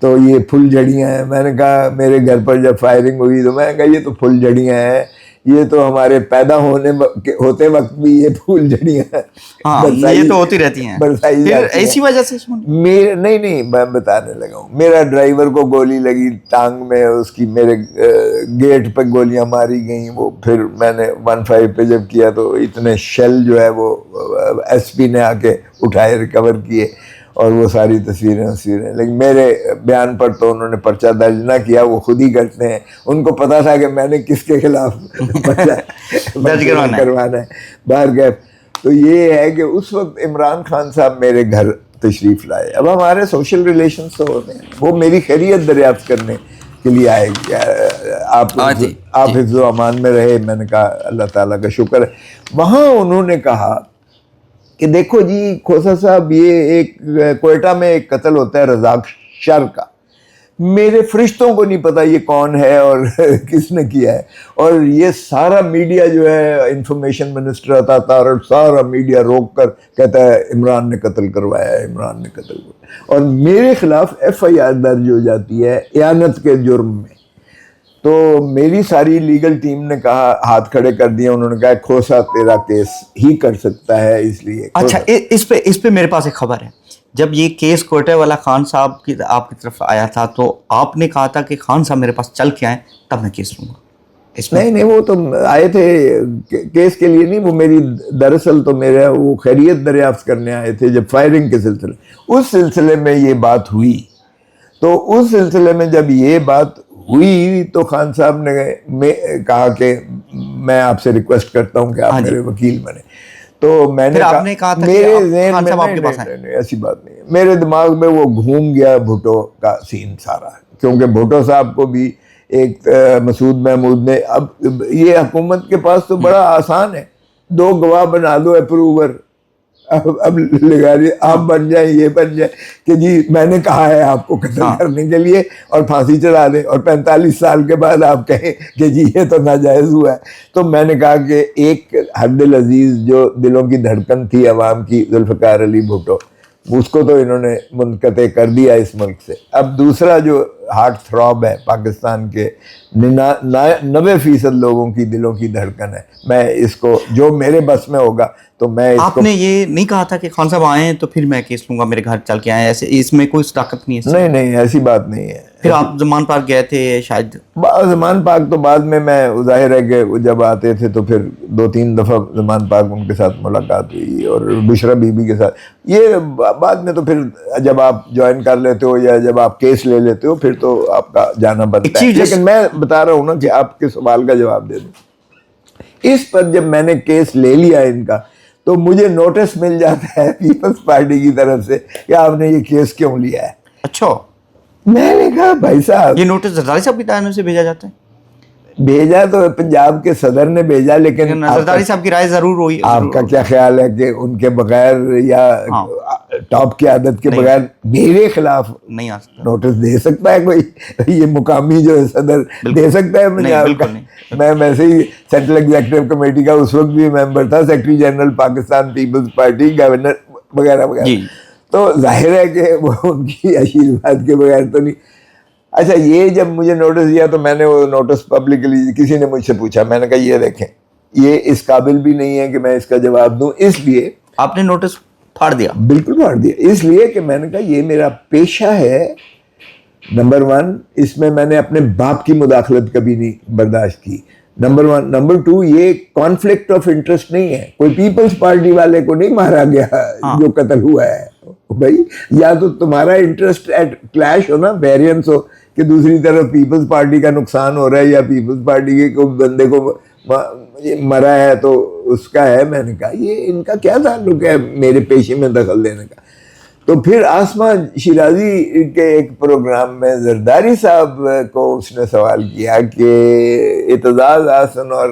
تو یہ پھل جڑیاں ہیں. میں نے کہا میرے گھر پر جب فائرنگ ہوئی تو میں نے کہا یہ تو پھل جڑیاں ہیں, یہ تو ہمارے پیدا ہوتے وقت بھی یہ پھول جڑیاں ہیں. ہاں یہ تو ہوتی رہتی ہیں. پھر ایسی وجہ سے میرے نہیں میں بتانے لگا ہوں. میرا ڈرائیور کو گولی لگی ٹانگ میں, اس کی میرے گیٹ پہ گولیاں ماری گئیں. وہ پھر میں نے 15 پہ جب کیا تو اتنے شیل جو ہے وہ ایس پی نے آ کے اٹھائے, ریکور کیے, اور وہ ساری تصویریں. لیکن میرے بیان پر تو انہوں نے پرچہ درج نہ کیا, وہ خود ہی کرتے ہیں. ان کو پتا تھا کہ میں نے کس کے خلاف درج کروانا ہے. باہر گئے تو یہ ہے کہ اس وقت عمران خان صاحب میرے گھر تشریف لائے. اب ہمارے سوشل ریلیشنز تو ہوتے ہیں, وہ میری خیریت دریافت کرنے کے لیے آئے آپ حفظ و امان میں رہے. میں نے کہا اللہ تعالیٰ کا شکر ہے. وہاں انہوں نے کہا کہ دیکھو جی کھوسا صاحب, یہ ایک کوئٹہ میں ایک قتل ہوتا ہے رزاق شر کا, میرے فرشتوں کو نہیں پتا یہ کون ہے اور کس نے کیا ہے, اور یہ سارا میڈیا جو ہے انفارمیشن منسٹر آتا تھا اور سارا میڈیا روک کر کہتا ہے عمران نے قتل کروایا ہے, عمران نے قتل کروایا, اور میرے خلاف FIR درج ہو جاتی ہے اعانت کے جرم میں. تو میری ساری لیگل ٹیم نے کہا, ہاتھ کھڑے کر دیے, انہوں نے کہا کھوسا تیرا کیس ہی کر سکتا ہے, اس لیے. اچھا, اس پہ میرے پاس ایک خبر ہے. جب یہ کیس کوئٹہ والا خان صاحب کی آپ کی طرف آیا تھا تو آپ نے کہا تھا کہ خان صاحب میرے پاس چل کے آئیں تب میں کیس لوں گا. نہیں, وہ تو آئے تھے کیس کے لیے نہیں, وہ میری دراصل تو میرا وہ خیریت دریافت کرنے آئے تھے جب فائرنگ کے سلسلے, اس سلسلے میں یہ بات ہوئی. تو اس سلسلے میں جب یہ بات ہوئی تو خان صاحب نے کہا کہ میں آپ سے ریکویسٹ کرتا ہوں کہ آپ میرے وکیل بنے. تو میں نے کہا میرے ذہن میں ایسی بات نہیں ہے, میرے دماغ میں وہ گھوم گیا بھٹو کا سین سارا, کیونکہ بھٹو صاحب کو بھی ایک مسعود محمود نے, اب یہ حکومت کے پاس تو بڑا آسان ہے, 2 گواہ بنا دو اپروور, اب لگاری آپ بن جائیں, یہ بن جائے کہ جی میں نے کہا ہے آپ کو قتل کرنے کے لیے, اور پھانسی چڑھا دیں, اور 45 سال کے بعد آپ کہیں کہ جی یہ تو ناجائز ہوا ہے. تو میں نے کہا کہ ایک حد العزیز جو دلوں کی دھڑکن تھی عوام کی, ذوالفقار علی بھٹو, اس کو تو انہوں نے منقطع کر دیا اس ملک سے. اب دوسرا جو ہارٹ تھراب ہے پاکستان کے 90% لوگوں کی دلوں کی دھڑکن ہے, میں اس کو جو میرے بس میں ہوگا تو میں اس کو. آپ نے یہ نہیں کہا تھا کہ خان صاحب آئیں تو پھر میں کیس لوں گا, میرے گھر چل کے آئیں, ایسے اس میں کوئی طاقت نہیں ہے؟ نہیں, ایسی بات نہیں ہے. پھر آپ زمان پاک گئے تھے شاید؟ زمان پاک تو بعد میں ظاہر ہے کہ جب آتے تھے تو پھر 2-3 دفعہ زمان پاک ان کے ساتھ ملاقات ہوئی, اور بشرا بی بی کے ساتھ. یہ بعد میں تو پھر جب آپ جوائن کر لیتے ہو یا جب آپ کیس لے لیتے ہو پھر تو آپ کا جانا بنتا ہے. لیکن میں بتا رہا ہوں نا کہ آپ کے سوال کا جواب دے دوں. اس پر جب میں نے کیس لے لیا ان کا تو مجھے نوٹس مل جاتا ہے پیپلز پارٹی کی طرف سے کہ آپ نے یہ کیس کیوں لیا ہے. اچھا, میں نے کہا بھائی صاحب یہ نوٹس زرداری صاحب کی تعینات سے بھیجا جاتا ہے؟ بھیجا تو پنجاب کے صدر نے بھیجا, لیکن زرداری صاحب کی رائے ضرور ہوئی. آپ کا کیا خیال ہے کہ ان کے بغیر یا ٹاپ کی عادت کے بغیر میرے خلاف نہیں آ سکتا نوٹس دے سکتا ہے کوئی؟ یہ مقامی جو ہے صدر دے سکتا ہے پنجاب کا؟ میں ویسے ہی سینٹرل ایگزیکٹو کمیٹی کا اس وقت بھی ممبر تھا, secretary general Pakistan Peoples Party, governor وغیرہ وغیرہ. تو ظاہر ہے کہ وہ ان کی آشیرواد کے بغیر تو نہیں. اچھا, یہ جب مجھے نوٹس دیا تو میں نے وہ نوٹس پبلکلی, کسی نے مجھ سے پوچھا, میں نے کہا یہ دیکھیں یہ اس قابل بھی نہیں ہے کہ میں اس کا جواب دوں, اس لیے آپ نے نوٹس پھاڑ دیا؟ بالکل پھاڑ دیا, اس لیے کہ میں نے کہا یہ میرا پیشہ ہے. نمبر 1, اس میں میں نے اپنے باپ کی مداخلت کبھی نہیں برداشت کی. نمبر 1. نمبر 2, یہ کانفلکٹ آف انٹرسٹ نہیں ہے. کوئی پیپلز پارٹی والے کو نہیں مارا گیا جو قتل ہوا ہے. بھائی یا تو تمہارا انٹرسٹ ایٹ کلیش ہو نا, ویریئنس ہو کہ دوسری طرف پیپلز پارٹی کا نقصان ہو رہا ہے یا پیپلز پارٹی کے کوئی بندے کو مرا ہے تو اس کا ہے. میں نے کہا یہ ان کا کیا تعلق ہے میرے پیشے میں دخل دینے کا. تو پھر آسمہ شیرازی کے ایک پروگرام میں زرداری صاحب کو اس نے سوال کیا کہ اعتزاز احسن اور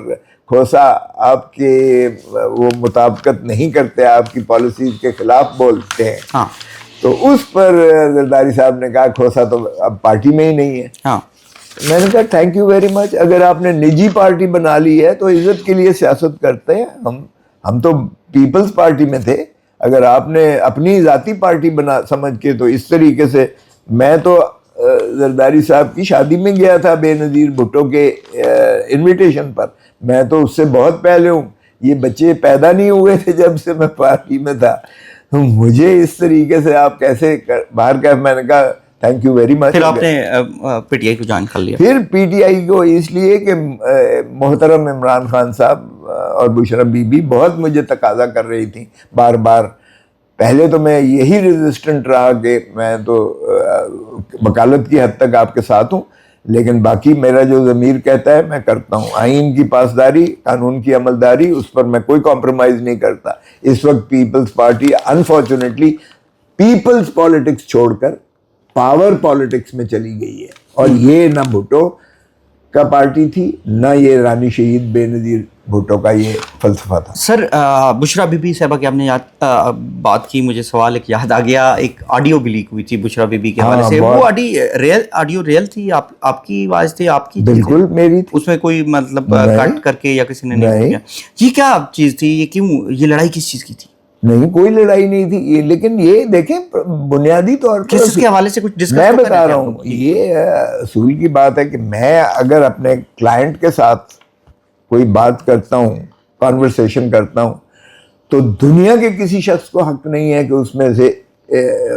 کھوسا آپ کے وہ مطابقت نہیں کرتے, آپ کی پالیسیز کے خلاف بولتے ہیں. تو اس پر زرداری صاحب نے کہا کھوسا تو اب پارٹی میں ہی نہیں ہے. میں نے کہا تھینک یو ویری مچ, اگر آپ نے نجی پارٹی بنا لی ہے تو عزت کے لیے سیاست کرتے ہیں. ہم تو پیپلز پارٹی میں تھے, اگر آپ نے اپنی ذاتی پارٹی بنا سمجھ کے تو اس طریقے سے. میں تو زرداری صاحب کی شادی میں گیا تھا بے نظیر بھٹو کے انویٹیشن پر, میں تو اس سے بہت پہلے ہوں, یہ بچے پیدا نہیں ہوئے تھے جب سے میں پارٹی میں تھا. مجھے اس طریقے سے آپ کیسے باہر کا. میں نے کہا تھینک یو ویری مچ. پھر آپ نے پی ٹی آئی کو جوائن کر لیا؟ پھر پی ٹی آئی کو اس لیے کہ محترم عمران خان صاحب اور بشرا بی بی بہت مجھے تقاضا کر رہی تھیں بار بار. پہلے تو میں یہی ریزسٹنٹ رہا کہ میں تو وکالت کی حد تک آپ کے ساتھ ہوں, لیکن باقی میرا جو ضمیر کہتا ہے میں کرتا ہوں. آئین کی پاسداری, قانون کی عملداری, اس پر میں کوئی کمپرومائز نہیں کرتا. اس وقت Peoples Party unfortunately people's politics چھوڑ کر پاور پالیٹکس میں چلی گئی ہے, اور یہ نہ بھٹو کا پارٹی تھی، نہ یہ رانی شہید بے نظیر بھٹو کا یہ فلسفہ تھا. سر بشرا بی بی صاحبہ کی آپ نے بات کی، مجھے سوال ایک یاد آ گیا، ایک آڈیو بھی لیک ہوئی تھی بشرا بی بی کے حوالے سے، وہ آڈیو ریئل تھی؟ آپ کی آواز تھی؟ آپ کی؟ بالکل میری تھی. اس میں کوئی مطلب کٹ کر کے یا کسی نے نہیں کیا؟ یہ کیا چیز تھی؟ یہ کیوں؟ یہ لڑائی کس چیز کی تھی؟ نہیں، کوئی لڑائی نہیں تھی، لیکن یہ دیکھیں بنیادی طور پر کس کے حوالے سے کچھ ڈسکس میں بتا رہا ہوں، یہ اصول کی بات ہے کہ میں اگر اپنے کلائنٹ کے ساتھ کوئی بات کرتا ہوں، کانورسیشن کرتا ہوں، تو دنیا کے کسی شخص کو حق نہیں ہے کہ اس میں سے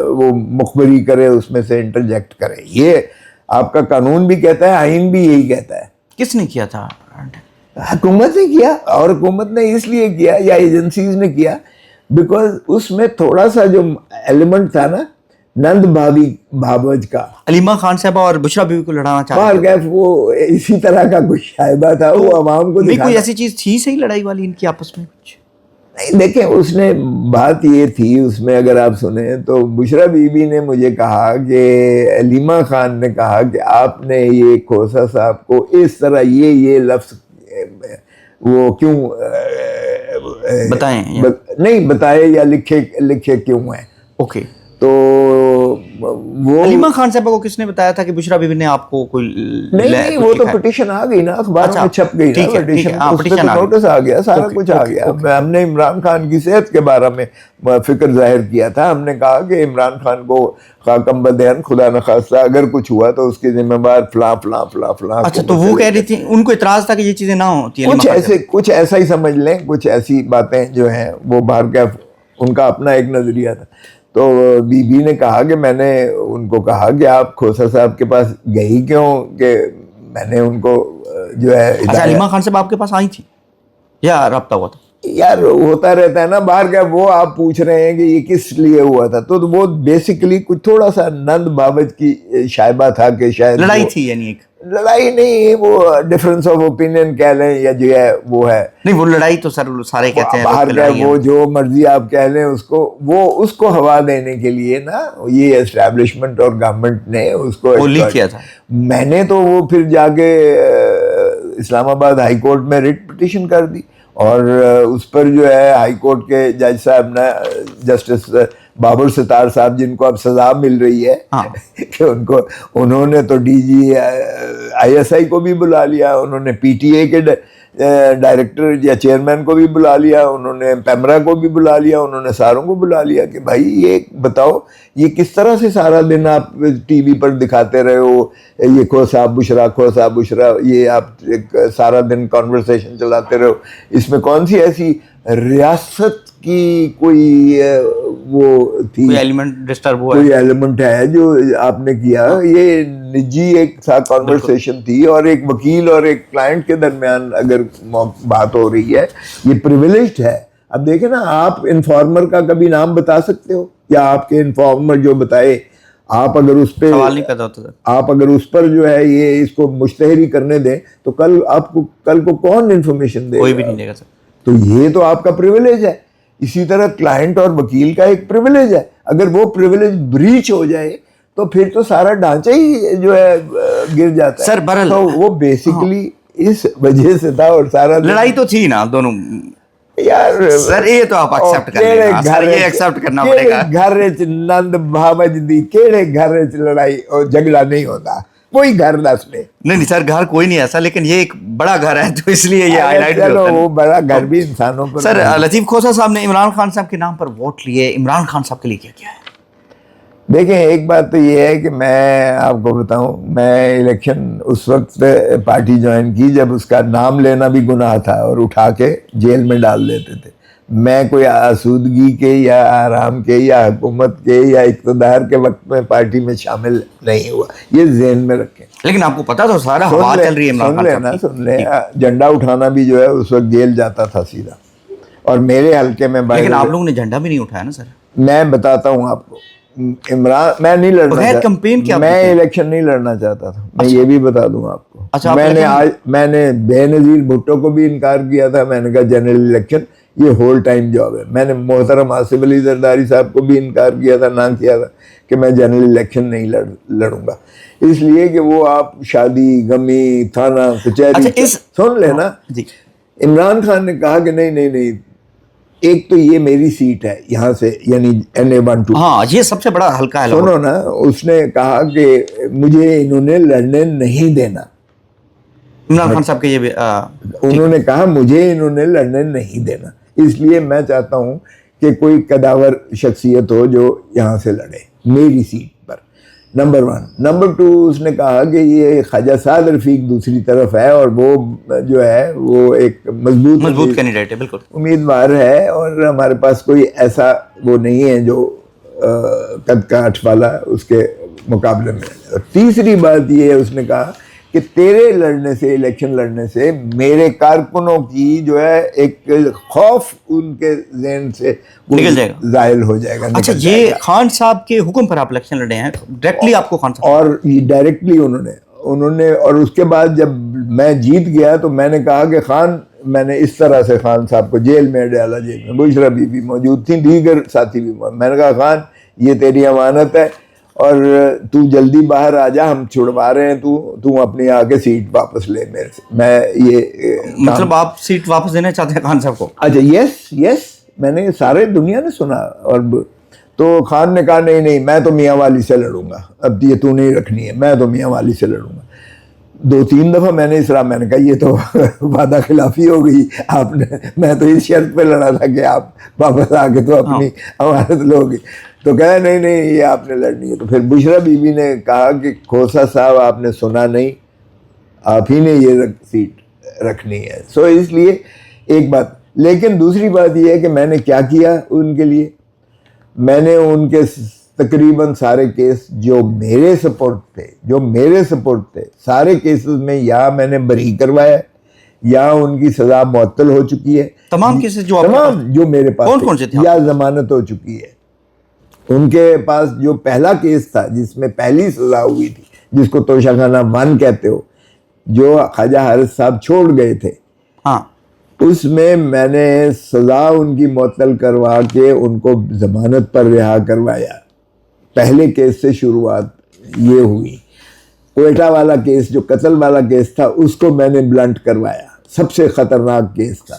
وہ مخبری کرے، اس میں سے انٹرجیکٹ کرے. یہ آپ کا قانون بھی کہتا ہے، آئین بھی یہی کہتا ہے. کس نے کیا تھا؟ حکومت نے کیا، اور حکومت نے اس لیے کیا یا ایجنسیز نے کیا بیکاز اس میں تھوڑا سا جو ایلیمنٹ تھا نا نند بھاوج کا، علیمہ خان صاحبہ اور بشرا بیوی کو لڑانا چاہتے تھے، وہ اسی طرح کا کچھ شائبہ تھا، وہ عوام کو نہیں. کوئی ایسی چیز تھی صحیح لڑائی والی ان کی آپس میں کچھ؟ نہیں دیکھیں، اس نے بات یہ تھی، اس میں اگر آپ سنیں تو بشرا بی بی نے مجھے کہا کہ علیمہ خان نے کہا کہ آپ نے یہ کھوسا صاحب کو اس طرح یہ لفظ وہ کیوں بتائیں نہیں بتائے یا لکھے کیوں ہیں. اوکے. تو وہ علیمہ خان صاحبہ کو کس نے بتایا تھا کہ بشرا بیوی نے آپ کو کوئی؟ نہیں، وہ تو پٹیشن آ گئی نا، اخباروں میں چھپ گئی نا پٹیشن، اس پہ تو نوٹس آ گیا، سارا کچھ آ گیا. ہم نے عمران خان کی صحت کے بارے میں فکر ظاہر کیا تھا. ہم نے کہا کہ عمران خان کو خاکم بدین خدا نخواستہ اگر کچھ ہوا تو اس کے ذمہ دار فلاں فلاں فلاں فلاں. اچھا، تو وہ کہہ رہی تھی، ان کو اعتراض تھا کہ یہ چیزیں نہ ہوتی ہیں، کچھ ایسا ہی سمجھ لیں، کچھ ایسی باتیں جو ہیں وہ باہر کا ان کا اپنا ایک نظریہ تھا. تو بی بی نے کہا کہ میں نے ان کو کہا کہ آپ کھوسا صاحب کے پاس گئی کیوں، کہ میں نے ان کو جو ہے علیمہ خان صاحب آپ کے پاس آئی تھی یا رابطہ ہوا تھا؟ یار ہوتا رہتا ہے نا باہر کا، وہ آپ پوچھ رہے ہیں کہ یہ کس لیے ہوا تھا، تو وہ بیسیکلی کچھ تھوڑا سا نند بابت کی شائبہ تھا کہ شاید لڑائی تھی، یعنی ایک لڑائی نہیں، وہ ڈفرنس آف اوپینین کہہ لیں یا جو ہے وہ ہے. نہیں، وہ لڑائی تو سر سارے کہتے ہیں باہر کا، وہ جو مرضی آپ کہہ لیں اس کو، وہ اس کو ہوا دینے کے لیے نا یہ اسٹیبلشمنٹ اور گورنمنٹ نے اس کو لیک کیا تھا. میں نے تو وہ پھر جا کے اسلام آباد ہائی کورٹ میں ریٹ پٹیشن کر دی، اور اس پر جو ہے ہائی کورٹ کے جج صاحب نے، جسٹس بابر ستار صاحب، جن کو اب سزا مل رہی ہے کہ انہوں نے تو D G I S I کو بھی بلا لیا، انہوں نے پی ٹی اے کے ڈائریکٹر یا چیئرمین کو بھی بلا لیا، انہوں نے پیمرا کو بھی بلا لیا، انہوں نے ساروں کو بلا لیا کہ بھائی یہ بتاؤ یہ کس طرح سے سارا دن آپ ٹی وی پر دکھاتے رہے ہو، یہ کھوسا بشرا، یہ آپ سارا دن کانورسیشن چلاتے رہو، اس میں کون سی ایسی ریاست کی کوئی وہ تھی، کوئی ایلیمنٹ ڈسٹرب ہوا، کوئی ایلیمنٹ ہے جو آپ نے کیا؟ یہ نجی ایک کانورسیشن تھی، اور ایک وکیل اور ایک کلائنٹ کے درمیان اگر بات ہو رہی ہے، یہ پریویلیجڈ ہے. اب دیکھیں نا، آپ انفارمر کا کبھی نام بتا سکتے ہو، یا آپ کے انفارمر جو بتائے، آپ اگر اس پہ سوال نہیں پیدا ہوتا، آپ اگر اس پر جو ہے یہ اس کو مشتہری کرنے دیں تو کل کو کون انفارمیشن دے؟ کوئی بھی نہیں دے گا سر. تو یہ تو آپ کا پریویلیج ہے. اسی طرح کلائنٹ اور وکیل کا ایک پریویلیج ہے، اگر وہ پریویلیج بریچ ہو جائے تو پھر تو سارا ڈھانچہ ہی جو ہے گر جاتا ہے. سر برل تو وہ بیسیکلی اس وجہ سے تھا، اور سارا لڑائی تو تھی نا دونوں. یار سر یہ تو آپ ایکسپٹ کر لینا، سر یہ ایکسپٹ کرنا پڑے گا. گھر نند بھاوج دی کیڑے گھر لڑائی اور جھگڑا نہیں ہوتا، کوئی گھر دس میں نہیں سر، گھر کوئی نہیں ایسا، لیکن یہ ایک بڑا گھر ہے تو اس لیے یہ ہائی لائٹ. چلو وہ بڑا گھر بھی انسانوں پر. سر لطیف کھوسا صاحب نے عمران خان صاحب کے نام پر ووٹ لیے، عمران خان صاحب کے لیے کیا کیا ہے؟ دیکھیں، ایک بات تو یہ ہے کہ میں آپ کو بتاؤں، میں الیکشن اس وقت پارٹی جوائن کی جب اس کا نام لینا بھی گناہ تھا اور اٹھا کے جیل میں ڈال دیتے تھے. میں کوئی آسودگی کے یا آرام کے یا حکومت کے یا اقتدار کے وقت میں پارٹی میں شامل نہیں ہوا، یہ ذہن میں رکھیں. لیکن آپ کو پتا تو سارا ہوا چل رہی ہے عمران خان صاحب کی. سن لیں، جھنڈا اٹھانا بھی جو ہے اس وقت جیل جاتا تھا سیدھا، اور میرے حلقے میں لیکن آپ لوگوں نے جھنڈا بھی نہیں اٹھایا نا سر. میں بتاتا ہوں آپ کو، عمران میں نہیں لڑنا چاہتا، میں الیکشن نہیں لڑنا چاہتا تھا، میں یہ بھی بتا دوں آپ کو. میں نے بے نظیر بھٹو کو بھی انکار کیا تھا، میں نے کہا جنرل الیکشن یہ ہول ٹائم جاب ہے. میں نے محترم آصف علی زرداری صاحب کو بھی انکار کیا تھا، نہ کیا تھا کہ میں جنرل الیکشن نہیں لڑوں گا، اس لیے کہ وہ آپ شادی غمی تھانہ کچہری سن لینا. عمران خان نے کہا کہ نہیں، ایک تو یہ میری سیٹ ہے یہاں سے، یعنی NA-12. ہاں یہ سب سے بڑا حلقہ ہے. سنو نا، اس نے کہا کہ مجھے انہوں نے لڑنے نہیں دینا. عمران خان صاحب کے یہ انہوں نے کہا مجھے انہوں نے لڑنے نہیں دینا، اس لیے میں چاہتا ہوں کہ کوئی قداور شخصیت ہو جو یہاں سے لڑے میری سیٹ پر. نمبر 1. نمبر 2، اس نے کہا کہ یہ خواجہ سعد رفیق دوسری طرف ہے، اور وہ جو ہے وہ ایک مضبوط کینڈیڈیٹ ہے، بالکل امیدوار ہے، اور ہمارے پاس کوئی ایسا وہ نہیں ہے جو قد کاٹھ والا اس کے مقابلے میں. اور تیسری بات یہ ہے، اس نے کہا کہ تیرے لڑنے سے، الیکشن لڑنے سے میرے کارکنوں کی جو ہے ایک خوف ان کے ذہن سے نکل جائے گا، زائل ہو جائے گا. اچھا، یہ خان صاحب کے حکم پر آپ الیکشن لڑے ہیں ڈائریکٹلی آپ کو خان صاحب؟ اور ڈائریکٹلی انہوں نے اور اس کے بعد جب میں جیت گیا تو میں نے کہا کہ خان، میں نے اس طرح سے خان صاحب کو جیل میں ڈالا، جیل میں بشرا بی بی موجود تھیں، دیگر ساتھی بھی. میں نے کہا خان یہ تیری امانت ہے اور تو جلدی باہر آ جا، ہم چھڑوا رہے ہیں، تو اپنی آ کے سیٹ واپس لے میرے سے. میں یہ مطلب آپ سیٹ واپس دینا چاہتے ہیں خان صاحب کو؟ اچھا، یس، میں نے سارے دنیا نے سنا. اور تو خان نے کہا نہیں، میں تو میاں والی سے لڑوں گا، اب یہ تو نہیں رکھنی ہے، میں تو میاں والی سے لڑوں گا. 2-3 دفعہ میں نے کہا یہ تو وعدہ خلافی ہو گئی آپ نے، میں تو اس شرط پہ لڑا تھا کہ آپ واپس آ کے تو اپنی امانت لو گے. تو کہا نہیں یہ آپ نے لڑنی ہے. تو پھر بشرا بی بی نے کہا کہ کھوسا صاحب آپ نے سنا نہیں، آپ ہی نے یہ سیٹ رکھنی ہے. سو اس لیے ایک بات. لیکن دوسری بات یہ ہے کہ میں نے کیا کیا ان کے لیے، میں نے ان کے تقریباً سارے کیس جو میرے سپورٹ تھے سارے کیسز میں یا میں نے بری کروایا یا ان کی سزا معطل ہو چکی ہے. تمام کیسز جو میرے پاس کون سے تھے یا ضمانت ہو چکی ہے. ان کے پاس جو پہلا کیس تھا جس میں پہلی سزا ہوئی تھی، جس کو توشہ خانہ 1 کہتے ہو، جو خواجہ حارث صاحب چھوڑ گئے تھے، اس میں نے سزا ان کی معطل کروا کے ان کو ضمانت پر رہا کروایا. پہلے کیس سے شروعات یہ ہوئی. کوئٹہ والا کیس جو قتل والا کیس تھا اس کو میں نے بلنٹ کروایا، سب سے خطرناک کیس تھا.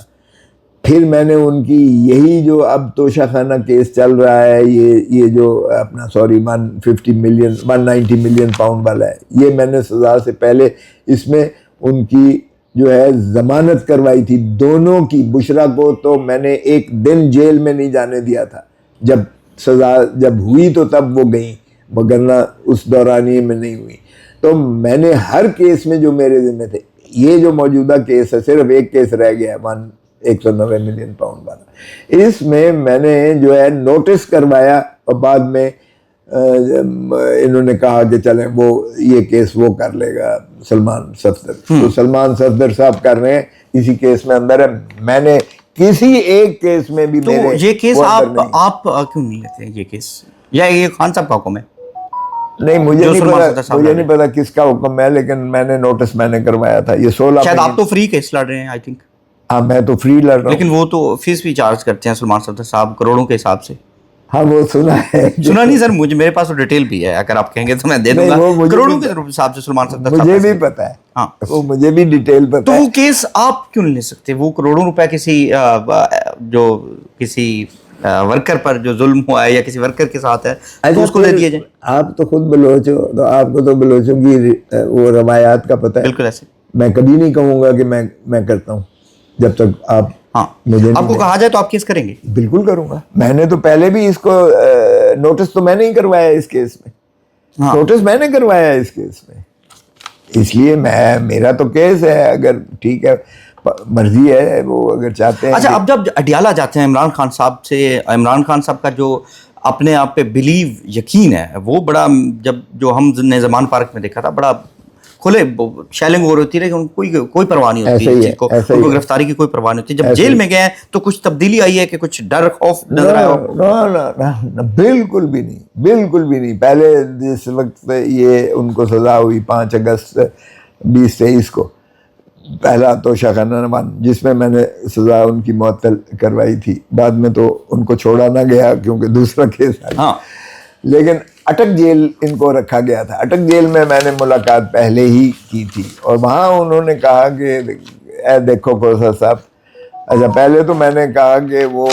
پھر میں نے ان کی یہی جو اب توشہ خانہ کیس چل رہا ہے، یہ جو اپنا 190 ملین پاؤنڈ والا ہے، یہ میں نے سزا سے پہلے اس میں ان کی جو ہے ضمانت کروائی تھی دونوں کی. بشرا کو تو میں نے 1 دن جیل میں نہیں جانے دیا تھا، جب سزا جب ہوئی تو تب وہ گئیں، مگر اس دورانی میں نہیں ہوئی. تو میں نے ہر کیس میں جو میرے ذمہ تھے، یہ جو موجودہ کیس ہے صرف ایک کیس رہ گیا ہے 190 ملین پاؤنڈ والا، اس میں نے جو ہے نوٹس کروایا، اور بعد میں انہوں نے کہا کہ چلیں وہ یہ کیس وہ کر لے گا سلمان صفدر. تو سلمان صفدر صاحب کر رہے ہیں، اسی کیس میں اندر ہے. میں نے کسی ایک کیس میں بھی یہ کیس آپ کیوں نہیں لیتے ہیں یہ کیس، یا یہ خان صاحب کا حکم ہے؟ نہیں، مجھے نہیں پتا کس کا حکم ہے، لیکن میں نے نوٹس میں نے کروایا تھا. یہ 16 شاید آپ تو فری کیس لڑ رہے ہیں آئی تھنک. ہاں میں تو فری لڑ رہا ہوں، لیکن وہ تو فیس بھی چارج کرتے ہیں سلمان صفدر صاحب کروڑوں کے حساب سے. ہاں وہ سنا ہے. سنا نہیں سر، میرے پاس تو ڈیٹیل بھی ہے، اگر آپ کہیں گے تو میں دے دوں گا. کروڑوں کے حساب سے سلمان صفدر صاحب، مجھے بھی پتا ہے. ہاں وہ مجھے بھی ڈیٹیل پتا ہے. تو وہ کیس آپ کیوں نہیں لے سکتے؟ وہ کروڑوں روپے کسی ورکر پر جو ظلم ہوا ہے یا کسی ورکر کے ساتھ ہے تو اس کو دے دیے جائیں. آپ تو خود بلوچ ہو، تو آپ کو تو بلوچوں کی وہ روایات کا پتہ ہے. بالکل ایسے میں کبھی نہیں کہوں گا کہ میں کرتا ہوں جب تک آپ کو کہا جائے تو آپ کیس کریں گے. بالکل کروں گا. میں نے تو پہلے بھی اس کو نوٹس تو میں نے ہی کروایا اس کیس میں، نوٹس میں نے کروایا اس کیس میں. اس لیے میرا تو کیس ہے، اگر ٹھیک ہے مرضی ہے وہ اگر چاہتے ہیں. اچھا، اب جب اڈیالہ جاتے ہیں عمران خان صاحب سے، عمران خان صاحب کا جو اپنے آپ پہ بلیو یقین ہے وہ بڑا، جو ہم نے زمان پارک میں دیکھا تھا، بڑا کھلے شیلنگ ہو ہوتی رہی، کوئی پرواہ نہیں ہوتی اس چیز کو، ان کو گرفتاری کی کوئی پرواہ نہیں ہوتی. جب جیل میں گئے تو کچھ تبدیلی آئی ہے کہ کچھ ڈر خوف نظر آیا؟ بالکل بھی نہیں. پہلے جس وقت یہ ان کو سزا ہوئی 5 اگست 2023 کو، پہلا توشہ خانہ 1 جس میں نے سزا ان کی معطل کروائی تھی، بعد میں تو ان کو چھوڑا نہ گیا کیونکہ دوسرا کیس ہے. لیکن اٹک جیل ان کو رکھا گیا تھا. اٹک جیل میں میں نے ملاقات پہلے ہی کی تھی اور وہاں انہوں نے کہا کہ اے دیکھو کوثر صاحب. اچھا پہلے تو میں نے کہا کہ وہ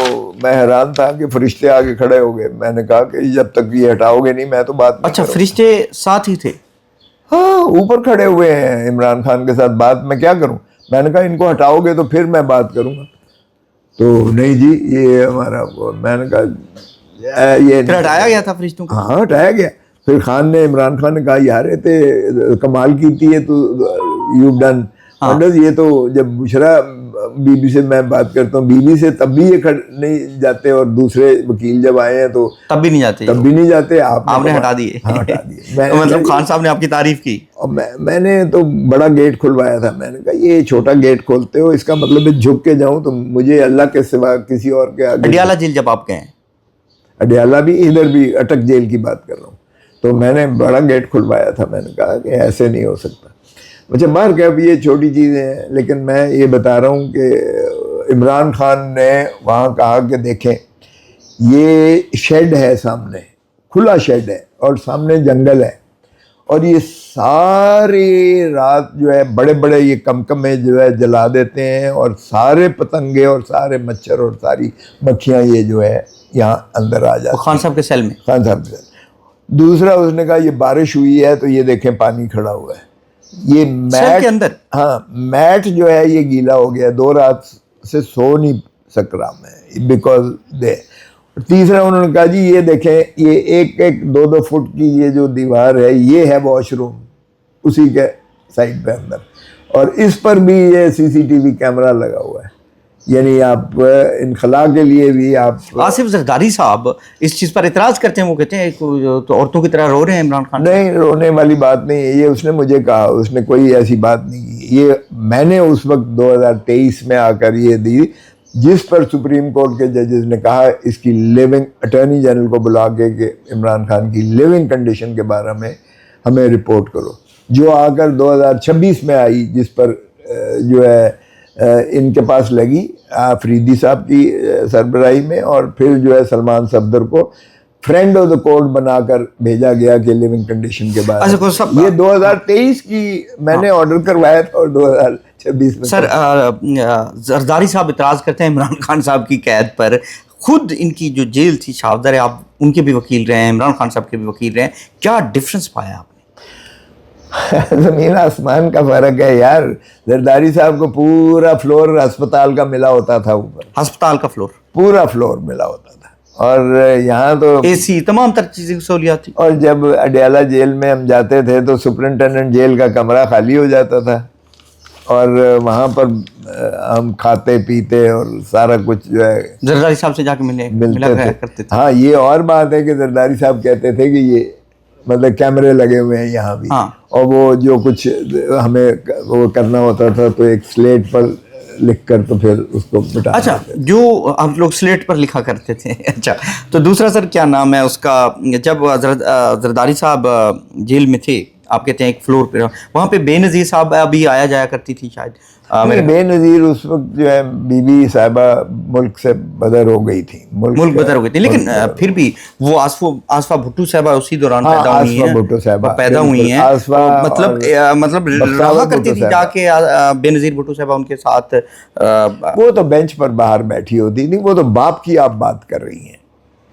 میں حیران تھا کہ فرشتے آگے کھڑے ہو گئے. میں نے کہا کہ جب تک یہ ہٹاؤ گے نہیں میں تو بات نہیں. اچھا فرشتے ساتھ ہی تھے؟ ہاں اوپر کھڑے ہوئے ہیں عمران خان کے ساتھ. بات میں کیا کروں؟ میں نے کہا ان کو ہٹاؤ گے تو پھر میں بات کروں گا. تو نہیں جی یہ ہمارا. میں نے کہا یہ پھر ہٹایا گیا تھا فرشتوں کو؟ ہاں ہٹایا گیا. پھر خان نے عمران خان نے کہا یار یہ کمال کیتی ہے تو یو ڈن ونڈرز. یہ تو جب بشرا بی بی سے میں بات کرتا ہوں بی بی سے تب بھی یہ نہیں جاتے اور دوسرے وکیل جب آئے ہیں تو تب بھی نہیں جاتے. تب بھی نہیں جاتے. آپ نے ہٹا دیے؟ ہاں ہٹا دیے. مطلب خان صاحب نے آپ کی تعریف کی؟ اور میں نے تو بڑا گیٹ کھلوایا تھا. میں نے کہا یہ چھوٹا گیٹ کھولتے ہو اس کا مطلب ہے جھک کے جاؤں تو مجھے اللہ کے سوا کسی اور کے آگے. اڈیالہ جیل جب آپ گئے ہیں؟ اڈیالہ بھی ادھر بھی اٹک جیل کی بات کر رہا ہوں. تو میں نے بڑا گیٹ کھلوایا تھا. میں نے کہا کہ ایسے نہیں ہو سکتا. مجھے باہر کہ اب یہ چھوٹی چیزیں ہیں لیکن میں یہ بتا رہا ہوں کہ عمران خان نے وہاں کہا کہ دیکھیں یہ شیڈ ہے سامنے, کھلا شیڈ ہے اور سامنے جنگل ہے اور یہ ساری رات جو ہے بڑے بڑے یہ کمکمے جو ہے جلا دیتے ہیں اور سارے پتنگے اور سارے مچھر اور ساری مکھیاں یہ جو ہے یہاں اندر آ جاتی ہیں. خان صاحب کے سیل میں؟ خان صاحب کے سیل. دوسرا اس نے کہا یہ بارش ہوئی ہے تو یہ دیکھیں پانی کھڑا ہوا ہے. یہ سیل کے اندر؟ ہاں میٹ جو ہے یہ گیلا ہو گیا. 2 رات سے سو نہیں سک رہا میں بیکاز دے. تیسرا انہوں نے کہا جی یہ دیکھیں یہ 1-2 فٹ کی یہ جو دیوار ہے یہ ہے واش روم اسی کے سائڈ پہ اندر اور اس پر بھی یہ CCTV کیمرہ لگا ہوا ہے. یعنی آپ انخلاء کے لیے بھی آپ. آصف زرداری صاحب اس چیز پر اعتراض کرتے ہیں, وہ کہتے ہیں تو عورتوں کی طرح رو رہے ہیں عمران خان. نہیں رونے والی بات نہیں ہے. یہ اس نے مجھے کہا, اس نے کوئی ایسی بات نہیں کی. یہ میں نے اس وقت 2023 میں آ کر یہ دی جس پر سپریم کورٹ کے ججز نے کہا اس کی لیونگ اٹارنی جنرل کو بلا کے کہ عمران خان کی لیونگ کنڈیشن کے بارے میں ہمیں رپورٹ کرو, جو آ کر 2026 میں آئی جس پر جو ہے ان کے پاس لگی آفریدی صاحب کی سربراہی میں اور پھر جو ہے سلمان صفدر کو فرینڈ آف دا کورٹ بنا کر بھیجا گیا کہ لیونگ کنڈیشن کے بعد. یہ 2023 کی میں نے آرڈر کروایا تھا اور 2026 میں. سر زرداری صاحب اعتراض کرتے ہیں عمران خان صاحب کی قید پر. خود ان کی جو جیل تھی شاہدر, آپ ان کے بھی وکیل رہے ہیں, عمران خان صاحب کے بھی وکیل رہے ہیں, کیا ڈفرنس پایا آپ نے؟ زمین آسمان کا فرق ہے یار. زرداری صاحب کو پورا فلور ہسپتال کا ملا ہوتا تھا, اوپر ہسپتال کا فلور پورا فلور ملا ہوتا تھا اور یہاں تو AC تمام تر چیزیں سہولیات تھی. اور جب اڈیالہ جیل میں ہم جاتے تھے تو سپرنٹینڈنٹ جیل کا کمرہ خالی ہو جاتا تھا اور وہاں پر ہم کھاتے پیتے اور سارا کچھ جو ہے زرداری صاحب سے جا کے ملا کرتے تھے. ہاں یہ اور بات ہے کہ زرداری صاحب کہتے تھے کہ یہ مطلب کیمرے لگے ہوئے ہیں یہاں بھی, اور وہ جو کچھ ہمیں وہ کرنا ہوتا تھا تو ایک سلیٹ پر لکھ کر تو پھر اس کو مٹا. اچھا جو ہم لوگ سلیٹ پر لکھا کرتے تھے. اچھا تو دوسرا سر کیا نام ہے اس کا, جب زرداری صاحب جیل میں تھے آپ کہتے ہیں ایک فلور پہ وہاں پہ بے نظیر صاحب ابھی آیا جایا کرتی تھی شاید. بے نظیر اس وقت جو ہے بی بی صاحبہ ملک سے بدر ہو گئی تھی, ملک بدر ہو گئی تھی, لیکن پھر بھی وہ آصفہ بھٹو صاحبہ اسی دوران پیدا ہوئی ہیں, مطلب رہا کرتی تھی جا کے بے نظیر بھٹو صاحبہ ان کے ساتھ. وہ تو بینچ پر باہر بیٹھی ہوتی تھی, وہ تو باپ کی آپ بات کر رہی ہیں.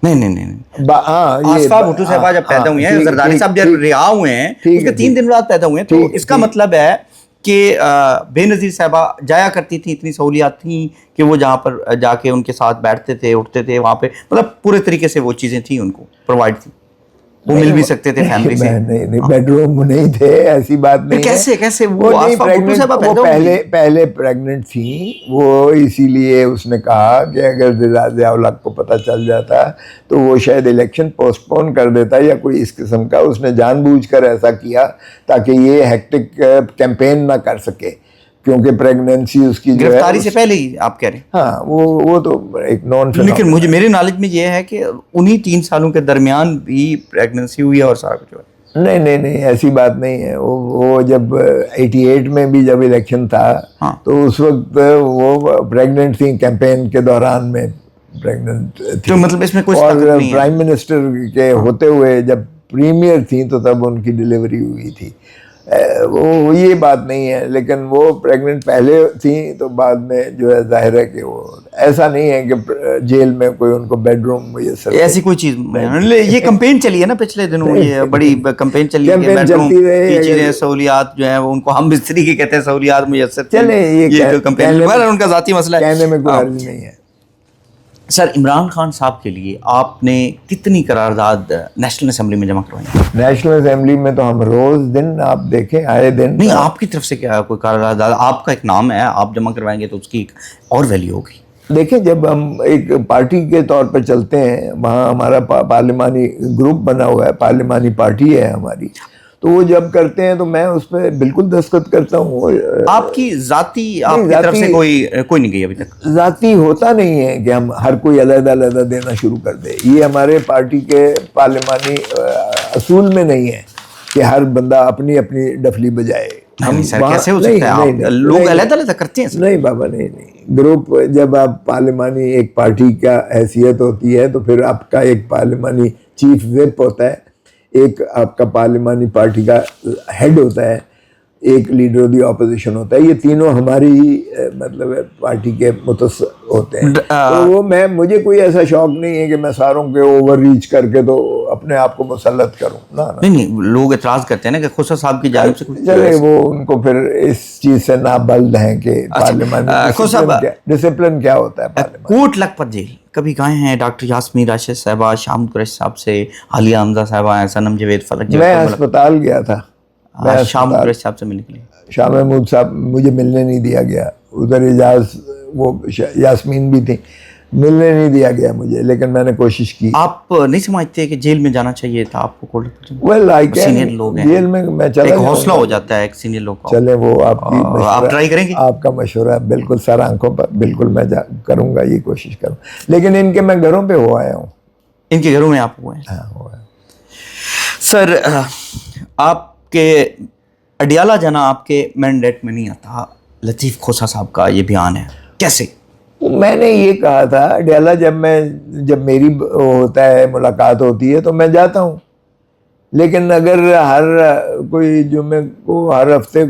نہیں آصفہ بھٹو صاحبہ جب پیدا ہوئی ہیں, زرداری صاحب جب رہا ہوئے ہیں اس کے 3 دن بعد پیدا ہوئے ہیں, تو اس کا مطلب ہے کہ بے نظیر صاحبہ جایا کرتی تھی, اتنی سہولیات تھیں کہ وہ جہاں پر جا کے ان کے ساتھ بیٹھتے تھے اٹھتے تھے, وہاں پہ مطلب پورے طریقے سے وہ چیزیں تھیں ان کو پرووائڈ تھی, وہ مل بھی سکتے تھے فیملی سے. نہیں بیڈ روم نہیں تھے, ایسی بات نہیں. کیسے وہ پہلے پریگننٹ تھیں وہ, اسی لیے اس نے کہا کہ اگر ضیاء الحق کو پتہ چل جاتا تو وہ شاید الیکشن پوسٹ پون کر دیتا یا کوئی اس قسم کا. اس نے جان بوجھ کر ایسا کیا تاکہ یہ ہیکٹک کیمپین نہ کر سکے, کیونکہ پریگننسی اس کی گرفتاری سے پہلے ہی آپ کہہ رہے ہیں. ہاں وہ تو ایک نون. لیکن میرے نالج میں یہ ہے کہ انہی 3 سالوں کے درمیان بھی پریگننسی ہوئی ہے اور سارا کچھ ہوا. نہیں ایسی بات نہیں ہے. وہ جب 88 میں بھی جب الیکشن تھا تو اس وقت وہ پریگننٹ تھیں, کیمپین کے دوران میں پریگننٹ تھی. مطلب اس میں کوئی اور پرائم منسٹر کے ہوتے ہوئے جب پریمیئر تھیں تو تب ان کی ڈلیوری ہوئی تھی. وہ یہ بات نہیں ہے, لیکن وہ پریگننٹ پہلے تھیں تو بعد میں جو ہے ظاہر ہے کہ وہ ایسا نہیں ہے کہ جیل میں کوئی ان کو بیڈ روم میسر, ایسی کوئی چیز. یہ کمپین چلی ہے نا پچھلے دنوں, یہ بڑی کمپین چلی ہے, بیڈ روم کی چیزیں سہولیات جو ہیں وہ ان کو ہم بستری کی کہتے ہیں سہولیات میسر. چلیں یہ کمپین ان کا ذاتی مسئلہ ہے, کہنے میں کوئی حرج نہیں ہے. سر عمران خان صاحب کے لیے آپ نے کتنی قرارداد نیشنل اسمبلی میں جمع کروائی؟ نیشنل اسمبلی میں تو ہم روز دن آپ دیکھیں آئے دن. نہیں, آپ کی طرف سے کیا کوئی قرارداد؟ آپ کا ایک نام ہے, آپ جمع کروائیں گے تو اس کی ایک اور ویلیو ہوگی. دیکھیں جب ہم ایک پارٹی کے طور پر چلتے ہیں, وہاں ہمارا پارلیمانی گروپ بنا ہوا ہے, پارلیمانی پارٹی ہے ہماری, تو وہ جب کرتے ہیں تو میں اس پہ بالکل دستخط کرتا ہوں. آپ کی ذاتی آپ کی طرف سے کوئی نہیں گئی ابھی تک؟ ذاتی ہوتا نہیں ہے کہ ہم ہر کوئی علیحدہ علیحدہ دینا شروع کر دے. یہ ہمارے پارٹی کے پارلیمانی اصول میں نہیں ہے کہ ہر بندہ اپنی اپنی ڈفلی بجائے. ہم سر کیسے ہو سکتا ہے, لوگ علیحدہ علیحدہ کرتے ہیں؟ نہیں بابا, نہیں. گروپ جب آپ پارلیمانی ایک پارٹی کا حیثیت ہوتی ہے تو پھر آپ کا ایک پارلیمانی چیف وپ ہوتا ہے, ایک آپ کا پارلیمانی پارٹی کا ہیڈ ہوتا ہے, ایک لیڈر آف دی اپوزیشن ہوتا ہے. یہ تینوں ہماری ہی مطلب پارٹی کے متصر ہوتے ہیں. تو وہ مجھے کوئی ایسا شوق نہیں ہے کہ میں ساروں کے اوور ریچ کر کے تو اپنے آپ کو مسلط کروں. نہیں, لوگ اعتراض کرتے ہیں نا کہ خسرو صاحب کی جانب سے چلے وہ ان کو پھر اس چیز سے نابلد ہیں کہ پارلیمانی ڈسپلن کیا ہوتا ہے. کوٹ لکھپت جیل کبھی گئے ہیں ڈاکٹر یاسمین راشد صاحبہ, شام قریشی صاحب سے, عالیہ حمزہ صاحبہ, صنم جاوید, فلک جاوید؟ میں ہسپتال گیا تھا, شام قریشی صاحب سے ملنے کے لیے. شاہ محمود صاحب مجھے ملنے نہیں دیا گیا, ادھر اعجاز وہ یاسمین بھی تھی, ملنے نہیں دیا گیا مجھے, لیکن میں نے کوشش کی. آپ نہیں سمجھتے کہ جیل میں جانا چاہیے تھا آپ کو؟ سینئر لوگ ہیں جیل میں چلا, ایک حوصلہ ہو جاتا ہے ایک سینئر لوگ کا. چلے وہ آپ ٹرائی کریں گے, آپ کا مشورہ بالکل سر آنکھوں پر, بالکل میں کروں گا, یہ کوشش کروں. لیکن ان کے میں گھروں پہ ہو آیا ہوں. ان کے گھروں میں آپ ہوئے ہیں؟ ہاں ہوا ہے. سر آپ کے اڈیالہ جانا آپ کے مینڈیٹ میں نہیں آتا. لطیف کھوسہ صاحب کا یہ بیان ہے, کیسے؟ میں نے یہ کہا تھا اڈیالہ جب میری ہوتا ہے ملاقات ہوتی ہے تو میں جاتا ہوں, لیکن اگر ہر کوئی جمعے کو ہر ہفتے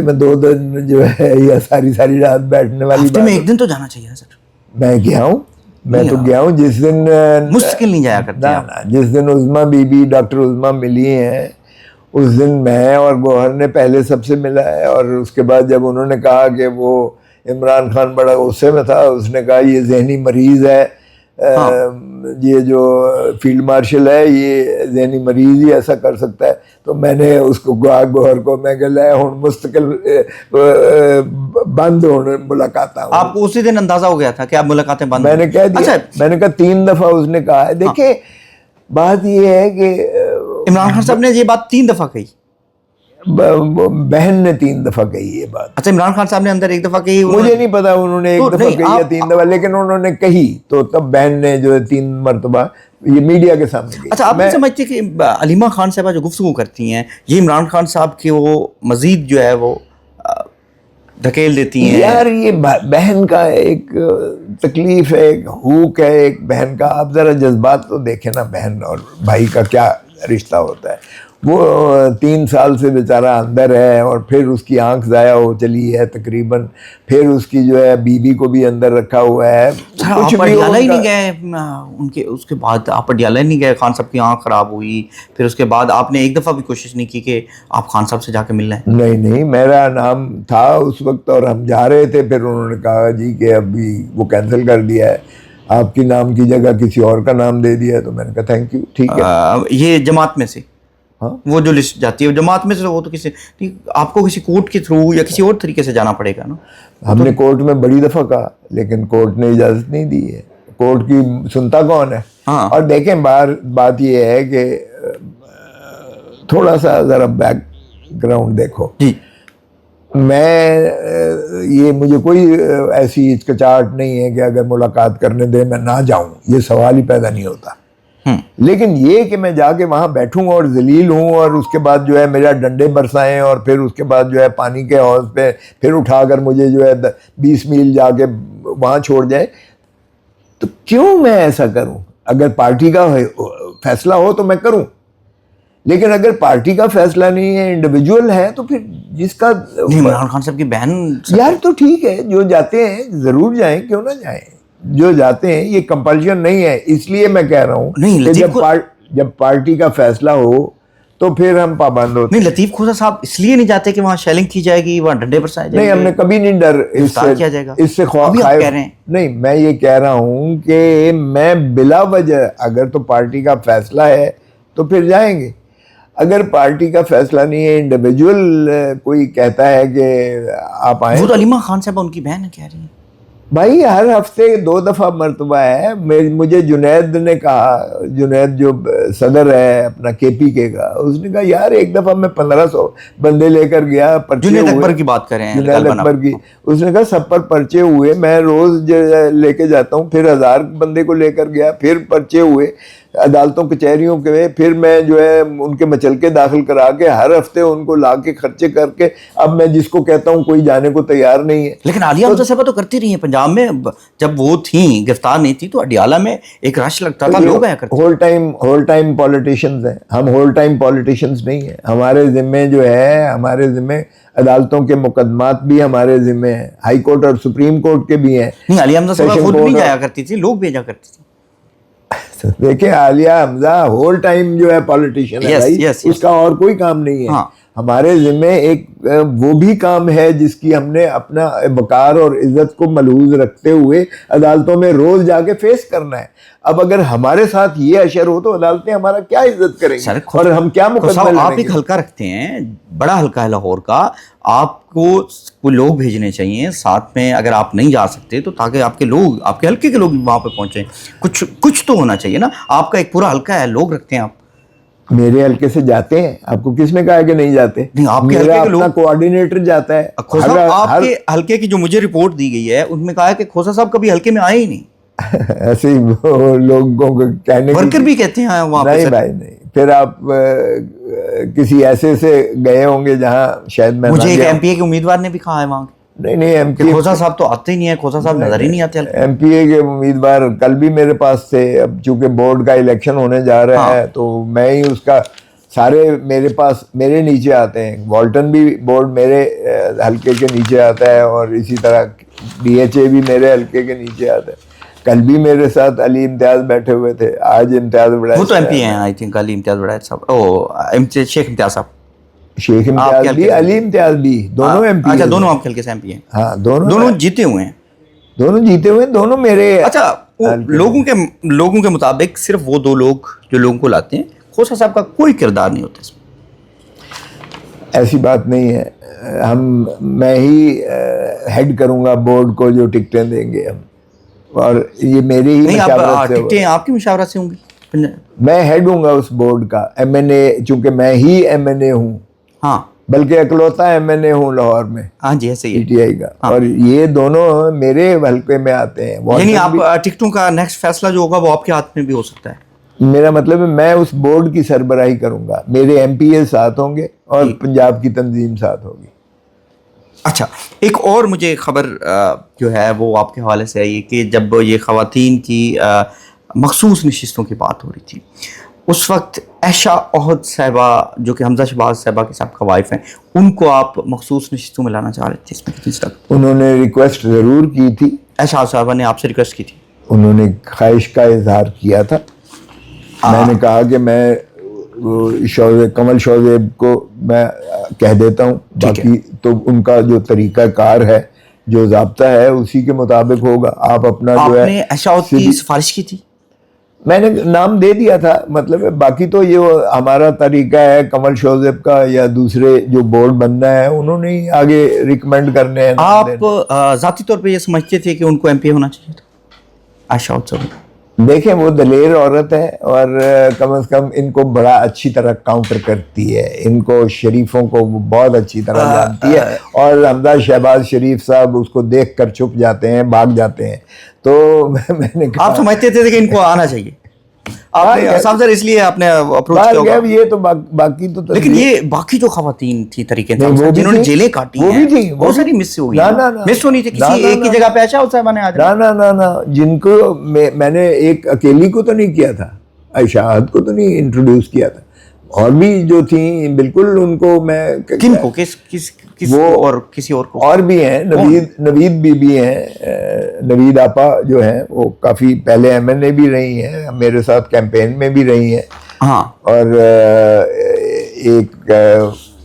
میں 2 دن جو ہے یا ساری رات بیٹھنے والی ہفتے میں 1 دن تو جانا چاہیے سر. میں گیا ہوں, میں تو گیا ہوں جس دن مستقل نہیں جایا کرتے. جس دن عظمیٰ بی بی ڈاکٹر عظمیٰ ملی ہیں اس دن میں اور گوہر نے پہلے سب سے ملا ہے, اور اس کے بعد جب انہوں نے کہا کہ وہ عمران خان بڑا غصے میں تھا, اس نے کہا یہ ذہنی مریض ہے, یہ جو فیلڈ مارشل ہے یہ ذہنی مریض ہی ایسا کر سکتا ہے. تو میں نے اس کو گوہر کو میں کہ لے ہوں مستقل بند ہونے ملاقات. آپ کو اسی دن اندازہ ہو گیا تھا کہ آپ ملاقاتیں بند؟ میں نے کہہ دیا, میں نے کہا 3 دفعہ اس نے کہا ہے. دیکھیں بات یہ ہے کہ عمران خان صاحب نے یہ بات 3 دفعہ کہی, بہن نے 3 دفعہ کہی یہ بات. اچھا, عمران خان صاحب نے اندر 1 دفعہ کہی؟ مجھے نہیں پتا انہوں نے 1 دفعہ کہی یا 3 دفعہ, لیکن انہوں نے کہی تو تب بہن نے جو ہے 3 مرتبہ یہ میڈیا کے سامنے کہی. اچھا, آپ نہیں سمجھتے کہ علیمہ خان صاحبہ جو گفتگو کرتی ہیں یہ عمران خان صاحب کی وہ مزید جو ہے وہ دھکیل دیتی ہیں؟ یار یہ بہن کا ایک تکلیف ہے, ایک حوق ہے ایک بہن کا. آپ ذرا جذبات تو دیکھیں نا, بہن اور بھائی کا کیا رشتہ ہوتا ہے. وہ 3 سال سے بیچارہ اندر ہے, اور پھر اس کی آنکھ ضائع ہو چلی ہے تقریباً, پھر اس کی جو ہے بیوی کو بھی اندر رکھا ہوا ہے. آپ پٹیالہ ہی نہیں گئے ان کے, اس کے بعد آپ پٹیالہ ہی نہیں گئے, خان صاحب کی آنکھ خراب ہوئی, پھر اس کے بعد آپ نے 1 دفعہ بھی کوشش نہیں کی کہ آپ خان صاحب سے جا کے مل لیں؟ نہیں, میرا نام تھا اس وقت اور ہم جا رہے تھے, پھر انہوں نے کہا جی کہ ابھی وہ کینسل کر دیا ہے, آپ کی نام کی جگہ کسی اور کا نام دے دیا ہے. تو میں نے کہا تھینک یو, ٹھیک ہے. یہ جماعت میں سے وہ جو لسٹ جاتی ہے جماعت میں سے, وہ تو کسی آپ کو کسی کورٹ کے تھرو یا کسی اور طریقے سے جانا پڑے گا نا. ہم نے کورٹ میں بڑی دفعہ کہا, لیکن کورٹ نے اجازت نہیں دی ہے. کورٹ کی سنتا کون ہے؟ اور دیکھیں بات یہ ہے کہ تھوڑا سا ذرا بیک گراؤنڈ دیکھو. جی, مجھے کوئی ایسی ہچکچاہٹ نہیں ہے کہ اگر ملاقات کرنے دے میں نہ جاؤں, یہ سوال ہی پیدا نہیں ہوتا. لیکن یہ کہ میں جا کے وہاں بیٹھوں اور ذلیل ہوں, اور اس کے بعد جو ہے میرا ڈنڈے برسائیں, اور پھر اس کے بعد جو ہے پانی کے حوض پہ پھر اٹھا کر مجھے جو ہے 20 میل جا کے وہاں چھوڑ جائے, تو کیوں میں ایسا کروں؟ اگر پارٹی کا فیصلہ ہو تو میں کروں, لیکن اگر پارٹی کا فیصلہ نہیں ہے, انڈیویجول ہے, تو پھر جس کا عمران خان صاحب کی بہن یار تو ٹھیک ہے, جو جاتے ہیں ضرور جائیں, کیوں نہ جائیں, جو جاتے ہیں, یہ کمپلشن نہیں ہے. اس لیے میں کہہ رہا ہوں کہ جب پارٹی کا فیصلہ ہو تو پھر ہم پابند ہوتے ہیں. نہیں, لطیف کھوسا صاحب اس لیے نہیں جاتے کہ وہاں شیلنگ کی جائے گی, وہاں ڈنڈے برسائے جائیں نہیں, گے, ہم نے کبھی نہیں ڈر اس سے خوف کہہ رہے ہیں. نہیں, میں یہ کہہ رہا ہوں کہ میں بلا وجہ, اگر تو پارٹی کا فیصلہ ہے تو پھر جائیں گے. اگر پارٹی کا فیصلہ نہیں ہے, انڈیویجول کوئی کہتا ہے کہ آپ آئیں, وہ تو علیمہ خان صاحب ان کی بہن کہہ رہی ہیں. بھائی ہر ہفتے 2 دفعہ مرتبہ ہے. مجھے جنید نے کہا, جنید جو صدر ہے اپنا کے پی کے کا, اس نے کہا یار ایک دفعہ میں 1500 بندے لے کر گیا, پرچے جنید ہوئے. اکبر کی بات کر رہے ہیں, جنید اکبر کی. اس نے کہا سب پر پرچے ہوئے, میں روز لے کے جاتا ہوں, پھر 1000 بندے کو لے کر گیا, پھر پرچے ہوئے عدالتوں کچہریوں کے, پھر میں جو ہے ان کے مچلکے داخل کرا کے ہر ہفتے ان کو لا کے خرچے کر کے, اب میں جس کو کہتا ہوں کوئی جانے کو تیار نہیں ہے. لیکن عالیہ حمزہ صاحبہ تو کرتی رہی ہیں پنجاب میں, جب وہ تھیں گرفتار نہیں تھی تو اڈیالہ میں ایک رش لگتا تھا, لوگ آیا کرتے. ہول ٹائم پولیٹیشنز ہیں ہم, ہول ٹائم پولیٹیشنز نہیں ہیں. ہمارے ذمے جو ہے, ہمارے ذمے عدالتوں کے مقدمات بھی ہمارے ذمے ہیں, ہائی کورٹ اور سپریم کورٹ کے بھی ہیں. نہیں, عالیہ حمزہ صاحبہ خود نہیں جایا کرتی تھی, لوگ بھیجا کرتی تھی. دیکھیں عالیہ حمزہ ہول ٹائم جو ہے پولیٹیشن ہے بھائی, اس کا اور کوئی کام نہیں ہے. ہمارے ذمے ایک وہ بھی کام ہے جس کی ہم نے اپنا وقار اور عزت کو ملحوظ رکھتے ہوئے عدالتوں میں روز جا کے فیس کرنا ہے. اب اگر ہمارے ساتھ یہ اشر ہو تو عدالتیں ہمارا کیا عزت کریں گے, اور ہم کیا مقدمہ لڑیں گے. آپ ایک حلقہ رکھتے ہیں, بڑا حلقہ ہے لاہور کا, آپ کو لوگ بھیجنے چاہیے ساتھ میں, اگر آپ نہیں جا سکتے تو تاکہ آپ کے لوگ, آپ کے حلقے کے لوگ وہاں پہ پہنچیں. کچھ تو ہونا چاہیے نا. آپ کا ایک پورا حلقہ ہے, لوگ رکھتے ہیں آپ. میرے حلقے سے جاتے ہیں, آپ کو کس نے کہا کہ نہیں جاتے؟ نہیں, آپ کے حلقے کے لوگ, کوآرڈینیٹر جاتا ہے. آپ کے حلقے کی جو مجھے رپورٹ دی گئی ہے ان میں کہا ہے کہ کھوسا صاحب کبھی حلقے میں آئے ہی نہیں. ایسے لوگوں کو کہنے, ورکر بھی کہتے ہیں وہاں پہ. نہیں بھائی نہیں, پھر آپ کسی ایسے سے گئے ہوں گے جہاں شاید میں, مجھے ایک ایم پی اے کے امیدوار نے بھی کہا ہے وہاں. نہیں, ایم پی کھوسا صاحب تو آتے ہی نہیں ہے, کھوسا صاحب نظر ہی نہیں آتے. ایم پی اے کے امیدوار کل بھی میرے پاس تھے. اب چونکہ بورڈ کا الیکشن ہونے جا رہا ہے تو میں ہی اس کا, سارے میرے پاس میرے نیچے آتے ہیں. والٹن بھی بورڈ میرے حلقے کے نیچے آتا ہے, اور اسی طرح ڈی ایچ اے بھی میرے حلقے کے نیچے آتا ہے. کل بھی میرے ساتھ علی امتیاز بیٹھے ہوئے تھے, آج امتیاز وڑائچ, وہ تو ایم پی ہیں آئی تھنک, علی امتیاز وڑائچ صاحب, شیخ امتیاز صاحب, شیخ امتیاز بھی, علی امتیاز بھی, دونوں ایم پی. اچھا, دونوں آپ کے حلقے سے ایم پی ہیں. ہاں, دونوں جیتے ہوئے ہیں. دونوں جیتے ہوئے, دونوں میرے. اچھا, لوگوں کے مطابق صرف وہ 2 لوگ جو لوگوں کو لاتے ہیں, کھوسا صاحب کا کوئی کردار نہیں ہوتا اس میں. ایسی بات نہیں ہے. میں ہی ہیڈ کروں گا بورڈ کو جو ٹکٹیں دیں گے ہم, اور یہ میری ہی مشاورت سے. ٹکٹیں آپ کی مشاورت سے ہوں گی. میں ہیڈ ہوں گا اس بورڈ کا, ایم این اے, چونکہ میں ہی ایم این اے ہوں. ہاں, بلکہ اکلوتا ایم این اے ہوں لاہور میں. ہاں جی, ایسے ہی پی ٹی آئی کا. اور یہ دونوں میرے حلقے میں آتے ہیں. یعنی آپ ٹکٹوں کا نیکسٹ فیصلہ جو ہوگا وہ آپ کے ہاتھ میں بھی ہو سکتا ہے. میرا مطلب ہے میں اس بورڈ کی سربراہی کروں گا, میرے ایم پی اے ساتھ ہوں گے اور پنجاب کی تنظیم ساتھ ہوگی. اچھا, ایک اور مجھے خبر جو ہے وہ آپ کے حوالے سے آئی کہ جب یہ خواتین کی مخصوص نشستوں کی بات ہو رہی تھی, اس وقت عائشہ عہد صاحبہ جو کہ حمزہ شہباز صاحبہ کے سابقہ وائف ہیں, ان کو آپ مخصوص نشستوں میں لانا چاہ رہے تھے. اس میں کتنی صداقت؟ انہوں نے ریکویسٹ ضرور کی تھی. عائشہ صاحبہ نے آپ سے ریکویسٹ کی تھی؟ انہوں نے خواہش کا اظہار کیا تھا. میں نے کہا کہ میں کمل شوزیب کو میں کہہ دیتا ہوں, باقی تو ان کا جو طریقہ کار ہے, جو ضابطہ ہے اسی کے مطابق ہوگا. آپ اپنا جو ہے, آپ نے عائشہ عہد کی سفارش کی تھی؟ میں نے نام دے دیا تھا, مطلب باقی تو یہ ہمارا طریقہ ہے کمل شوزیب کا یا دوسرے جو بورڈ بننا ہے انہوں نے ہی آگے ریکمینڈ کرنے ہیں. آپ ذاتی طور پہ یہ سمجھتے تھے کہ ان کو ایم پی ہونا چاہیے تھا عائشہ عہد صاحب؟ دیکھیں وہ دلیر عورت ہے, اور کم از کم ان کو بڑا اچھی طرح کاؤنٹر کرتی ہے. ان کو شریفوں کو وہ بہت اچھی طرح جانتی ہے, اور حمزہ شہباز شریف صاحب اس کو دیکھ کر چھپ جاتے ہیں, بھاگ جاتے ہیں. تو میں نے کہا, آپ سمجھتے تھے کہ ان کو آنا چاہیے, صاحب سر اس لیے آپ نے اپروچ کیا ہوگا. یہ تو باقی تو, لیکن یہ باقی جو خواتین تھی طریقے سے جنہوں نے جیلیں کاٹی وہ بھی تھی, بہت ساری مس ہو گئی. مس ہونی تھی کسی ایک کی جگہ پہ عائشہ عہد صاحبہ نے آج. نہ, جن کو میں نے ایک اکیلی کو تو نہیں کیا تھا, عائشہ عہد کو تو نہیں انٹروڈیوس کیا تھا. اور بھی جو تھیں بالکل ان کو میں کن کو کس وہ اور کسی اور کو اور بھی ہیں، نوید بی بی ہیں، نوید آپا جو ہیں وہ کافی پہلے ایم این اے بھی رہی ہیں، میرے ساتھ کیمپین میں بھی رہی ہیں، ہاں، اور ایک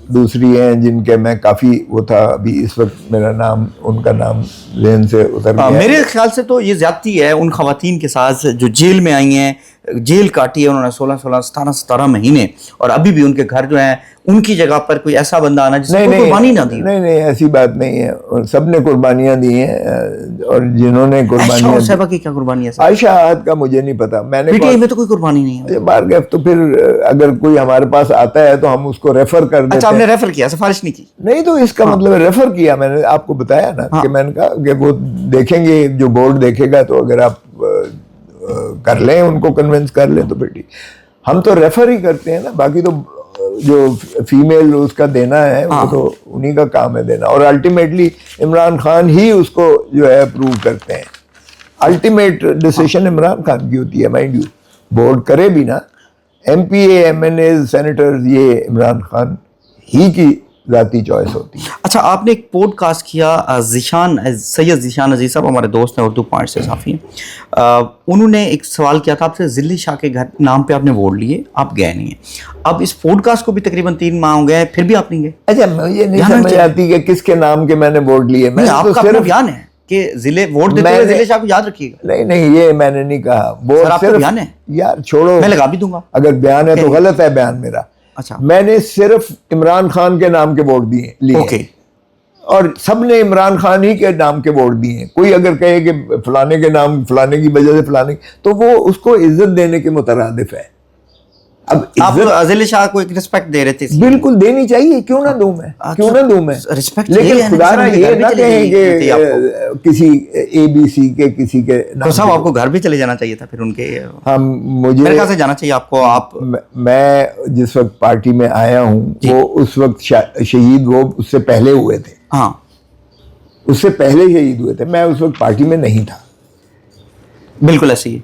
دوسری ہیں جن کے میں کافی وہ تھا، ابھی اس وقت میرا نام ان کا نام ذہن سے اتر گیا ہے۔ میرے خیال سے تو یہ زیادتی ہے ان خواتین کے ساتھ جو جیل میں آئی ہیں، جیل کاٹی ہے انہوں نے 17 مہینے، اور ابھی بھی ان کے گھر جو ہیں ان کی جگہ پر کوئی ایسا بندہ آنا جس نے کوئی قربانی نہ دی۔ نہیں ایسی بات نہیں ہے، سب نے قربانیاں دی ہیں، اور جنہوں نے قربانیاں عائشہ صاحبہ کی کیا قربانی ہے؟ عائشہ عہد کا مجھے نہیں پتا، میں نے پی ٹی آئی میں تو کوئی قربانی نہیں ہے۔ بارگیف تو پھر اگر کوئی ہمارے پاس آتا ہے تو ہم اس کو ریفر کر دیتے اچھا، آپ ہیں۔ نے ریفر کیا، سفارش نہیں کی؟ نہیں تو اس کا مطلب ریفر کیا، میں نے آپ کو بتایا نا کہ میں نے کہا کہ وہ دیکھیں گے، جو بورڈ دیکھے گا، تو اگر آپ کر لیں ان کو کنونس کر لیں تو پھر ٹھیک، ہم تو ریفر ہی کرتے ہیں نا، باقی تو جو فیمیل اس کا دینا ہے وہ تو انہی کا کام ہے دینا، اور الٹیمیٹلی عمران خان ہی اس کو جو ہے اپروو کرتے ہیں، الٹیمیٹ ڈیسیشن عمران خان کی ہوتی ہے، مائنڈ یو، بورڈ کرے بھی نا، ایم پی اے، ایم این اے، سینیٹرز، یہ عمران خان ہی کی ذاتی چوائس ہوتی ہے۔ اچھا، آپ نے ایک پوڈ کاسٹ کیا، سید ذیشان عزیز صاحب ہمارے دوست ہیں، اردو پوائنٹ سے صحافی ہیں، انہوں نے ایک سوال کیا تھا آپ سے، ذلی شاہ کے گھر نام پہ آپ نے ووٹ لیے، آپ گئے نہیں ہیں، اب اس پوڈ کاسٹ کو بھی تقریباً 3 ماہ ہو گئے، پھر بھی آپ نہیں گئے۔ اچھا، مجھے نہیں سمجھ آتی کہ کس کے نام کے میں نے ووٹ لیے، میں آپ کا اپنا بیان ہے کہ ووٹ دیتے ہوئے ذلی شاہ کو یاد رکھیے گا۔ نہیں یہ میں نے نہیں کہا، وہ سر آپ کا بیان ہے، یار چھوڑو، میں لگا بھی دوں گا، اگر بیان ہے تو غلط ہے بیان میرا۔ اچھا، میں نے صرف عمران خان کے نام کے ووٹ لیے، اوکے، اور سب نے عمران خان ہی کے نام کے ووٹ دیے ہیں۔ کوئی اگر کہے کہ فلانے کے نام فلانے کی وجہ سے فلانے، تو وہ اس کو عزت دینے کے مترادف ہے۔ اب آپ ذلی شاہ کو ایک رسپیکٹ دے رہے تھے، بالکل دینی چاہیے، کیوں نہ دوں میں، رسپیکٹ، لیکن خدا رہا یہ نہ کہیں کہ کسی اے بی سی کے کسی کے نام صاحب آپ کو گھر بھی چلے جانا چاہیے تھا پھر ان کے، مجھے میرے خیال سے جانا چاہیے آپ کو۔ میں جس وقت پارٹی میں آیا ہوں وہ اس وقت شہید وہ اس سے پہلے ہوئے تھے، ہاں، اس سے پہلے شہید ہوئے تھے، میں اس وقت پارٹی میں نہیں تھا، بالکل ایسے ہی۔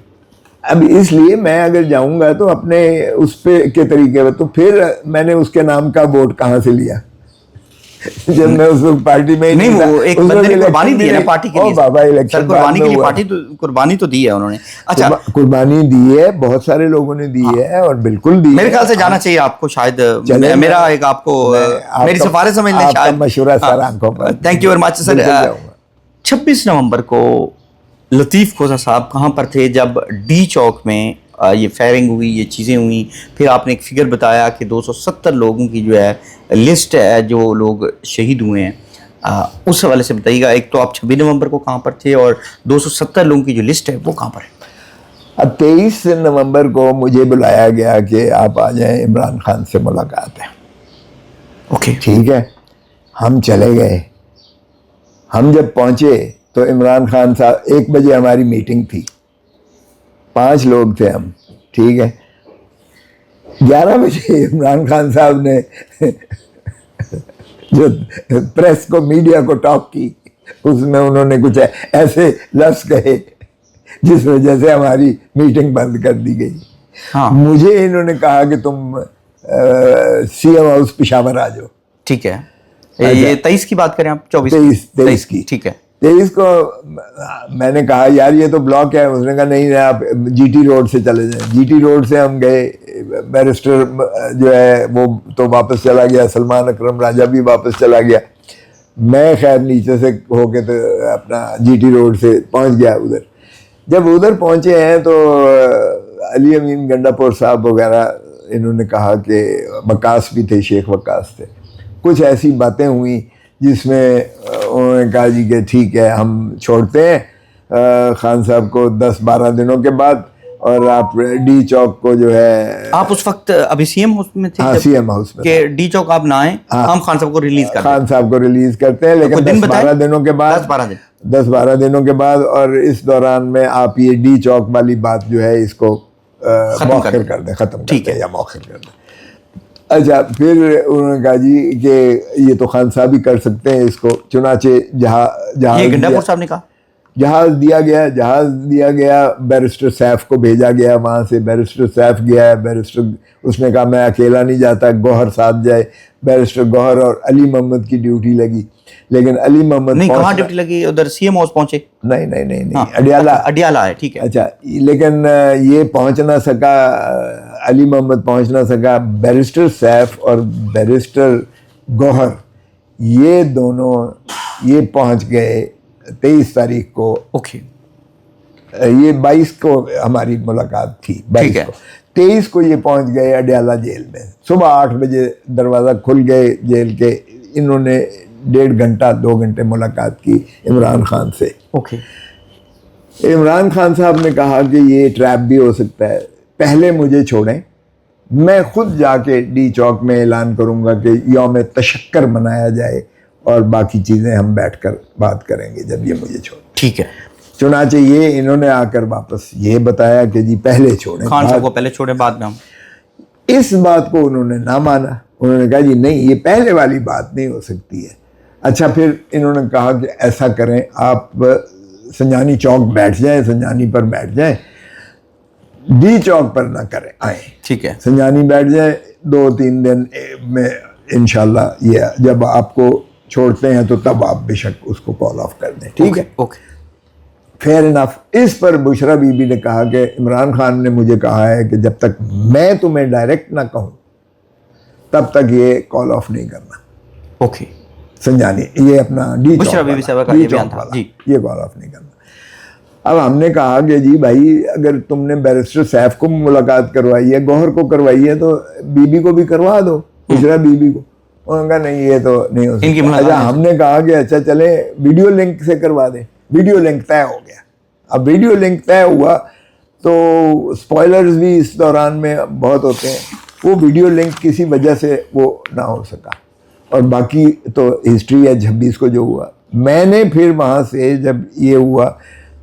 اب اس لیے میں اگر جاؤں گا تو اپنے اس پہ کے طریقے، تو پھر میں نے اس کے نام کا ووٹ کہاں سے لیا جب میں اس وقت پارٹی میں نہیں، وہ ایک بندے نے قربانی دی ہے نا پارٹی کے لیے، بابا الیکشن قربانی کے لیے پارٹی قربانی تو دی ہے انہوں نے۔ اچھا، قربانی دی ہے، بہت سارے لوگوں نے دی ہے، اور بالکل دی، میرے خیال سے جانا چاہیے آپ کو، شاید میرا ایک آپ کو میری سفارش سمجھ لیں شاید، مشورہ سر آنکھوں پر۔ تھینک یو ویری مچ سر۔ 26 نومبر کو لطیف کھوسہ صاحب کہاں پر تھے جب ڈی چوک میں یہ فائرنگ ہوئی، یہ چیزیں ہوئیں؟ پھر آپ نے ایک فگر بتایا کہ 270 لوگوں کی جو ہے لسٹ ہے جو لوگ شہید ہوئے ہیں، اس حوالے سے بتائیے گا۔ ایک تو آپ 26 نومبر کو کہاں پر تھے، اور 270 لوگوں کی جو لسٹ ہے وہ کہاں پر ہے؟ اب 23 نومبر کو مجھے بلایا گیا کہ آپ آ جائیں، عمران خان سے ملاقات ہے۔ اوکے، ٹھیک ہے، ہم چلے گئے۔ ہم جب پہنچے تو عمران خان صاحب، 1 بجے ہماری میٹنگ تھی، 5 لوگ تھے ہم، ٹھیک ہے، 11 بجے عمران خان صاحب نے جو پریس کو، میڈیا کو ٹاک کی، اس میں انہوں نے کچھ ایسے لفظ کہے جس وجہ سے ہماری میٹنگ بند کر دی گئی۔ مجھے انہوں نے کہا کہ تم سی ایم ہاؤس پشاور آ جاؤ۔ ٹھیک ہے، یہ 23 کی بات کریں آپ؟ 23 کی، ٹھیک ہے۔ 23 کو میں نے کہا یار یہ تو بلاک ہے، اس نے کہا نہیں آپ جی ٹی روڈ سے چلے جائیں۔ جی ٹی روڈ سے ہم گئے، بیرسٹر جو ہے وہ تو واپس چلا گیا، سلمان اکرم راجہ بھی واپس چلا گیا، میں خیر نیچے سے ہو کے تو اپنا جی ٹی روڈ سے پہنچ گیا ادھر۔ جب ادھر پہنچے ہیں تو علی امین گنڈا پور صاحب وغیرہ انہوں نے کہا کہ وقاص بھی تھے، شیخ وقاص تھے، کچھ ایسی باتیں ہوئیں جس میں انہوں نے کہا جی کہ ٹھیک ہے ہم چھوڑتے ہیں خان صاحب کو 10-12 دنوں کے بعد، اور آپ ڈی چوک کو جو ہے، آپ اس وقت ابھی سی ایم ہاؤس میں تھے؟ ہاں سی ایم ہاؤس میں، کہ ڈی چوک آپ نہ آئیں، ہم خان صاحب کو ریلیز کرتے ہیں، خان صاحب کو ریلیز کرتے ہیں، لیکن 10-12 دنوں کے بعد، 10-12 دنوں کے بعد، اور اس دوران میں آپ یہ ڈی چوک والی بات جو ہے اس کو مؤخر کر دیں، ختم کر دیں یا مؤخر کر دیں۔ اچھا، پھر انہوں نے کہا جی کہ یہ تو خان صاحب ہی کر سکتے ہیں اس کو، چنانچہ جہاں یہ گنڈا پور صاحب نے کہا، جہاز دیا گیا بیرسٹر سیف کو بھیجا گیا وہاں سے. بیرسٹر سیف گیا, بیرسٹر اس نے کہا میں اکیلا نہیں جاتا, گوہر ساتھ جائے. بیرسٹر گوہر اور علی محمد کی ڈیوٹی لگی, لیکن علی محمد نہیں, کہاں ڈیوٹی لگی؟ ادھر سی ایم ہاؤس پہنچے؟ نہیں, اڈیالہ ہے, ٹھیک ہے. اچھا, لیکن یہ پہنچ نہ سکا, علی محمد پہنچ نہ سکا. بیرسٹر سیف اور بیرسٹر گوہر یہ دونوں یہ پہنچ گئے 23 تاریخ کو. اوکے, یہ 22 کو ہماری ملاقات تھی, 22 کو. 23 کو یہ پہنچ گئے اڈیالہ جیل میں. صبح 8 بجے دروازہ کھل گئے جیل کے. انہوں نے 1.5 گھنٹہ 2 گھنٹے ملاقات کی عمران خان سے. اوکے. عمران خان صاحب نے کہا کہ یہ ٹریپ بھی ہو سکتا ہے, پہلے مجھے چھوڑیں, میں خود جا کے ڈی چوک میں اعلان کروں گا کہ یوم تشکر منایا جائے اور باقی چیزیں ہم بیٹھ کر بات کریں گے جب یہ مجھے چھوڑیں. ٹھیک ہے. چنانچہ یہ انہوں نے آ کر واپس یہ بتایا کہ جی پہلے چھوڑیں, خان صاحب کو پہلے چھوڑیں بعد میں ہم. اس بات کو انہوں نے نہ مانا. انہوں نے کہا جی نہیں, یہ پہلے والی بات نہیں ہو سکتی ہے. اچھا, پھر انہوں نے کہا کہ ایسا کریں, آپ سنجانی چوک بیٹھ جائیں, سنجانی پر بیٹھ جائیں, ڈی چوک پر نہ کریں, آئیں. ٹھیک ہے. سنجانی بیٹھ جائیں, 2-3 دن میں انشاءاللہ یہ جب آپ کو چھوڑتے ہیں تو تب آپ بے شک اس کو کال آف کر دیں. ٹھیک ہے, okay. Fair enough. Us per Bushra be be نے کہا کہ عمران خان نے مجھے کہا ہے کہ جب تک میں تمہیں ڈائریکٹ نہ کہوں تب تک یہ کال آف نہیں کرنا. اوکے. سنجانی یہ اپنا ڈی بشرا بی بی صاحبہ کا یہ بیان تھا جی, یہ کال آف نہیں کرنا. اب ہم نے کہا کہ جی بھائی اگر تم نے بیرسٹر سیف کو ملاقات کروائی ہے, گوہر کو کروائی ہے, تو بی بی کو بھی کروا دو, بشرا بی بی کو. انہوں نے کہا نہیں یہ تو نہیں ہو سکتا. اچھا, ہم نے کہا کہ اچھا چلیں ویڈیو لنک سے کروا دیں. ویڈیو لنک طے ہو گیا. اب ویڈیو لنک طے ہوا تو سپوائلرز بھی اس دوران میں بہت ہوتے ہیں. وہ ویڈیو لنک کسی وجہ سے وہ نہ ہو سکا, اور باقی تو ہسٹری ہے 26 کو جو ہوا. میں نے پھر وہاں سے جب یہ ہوا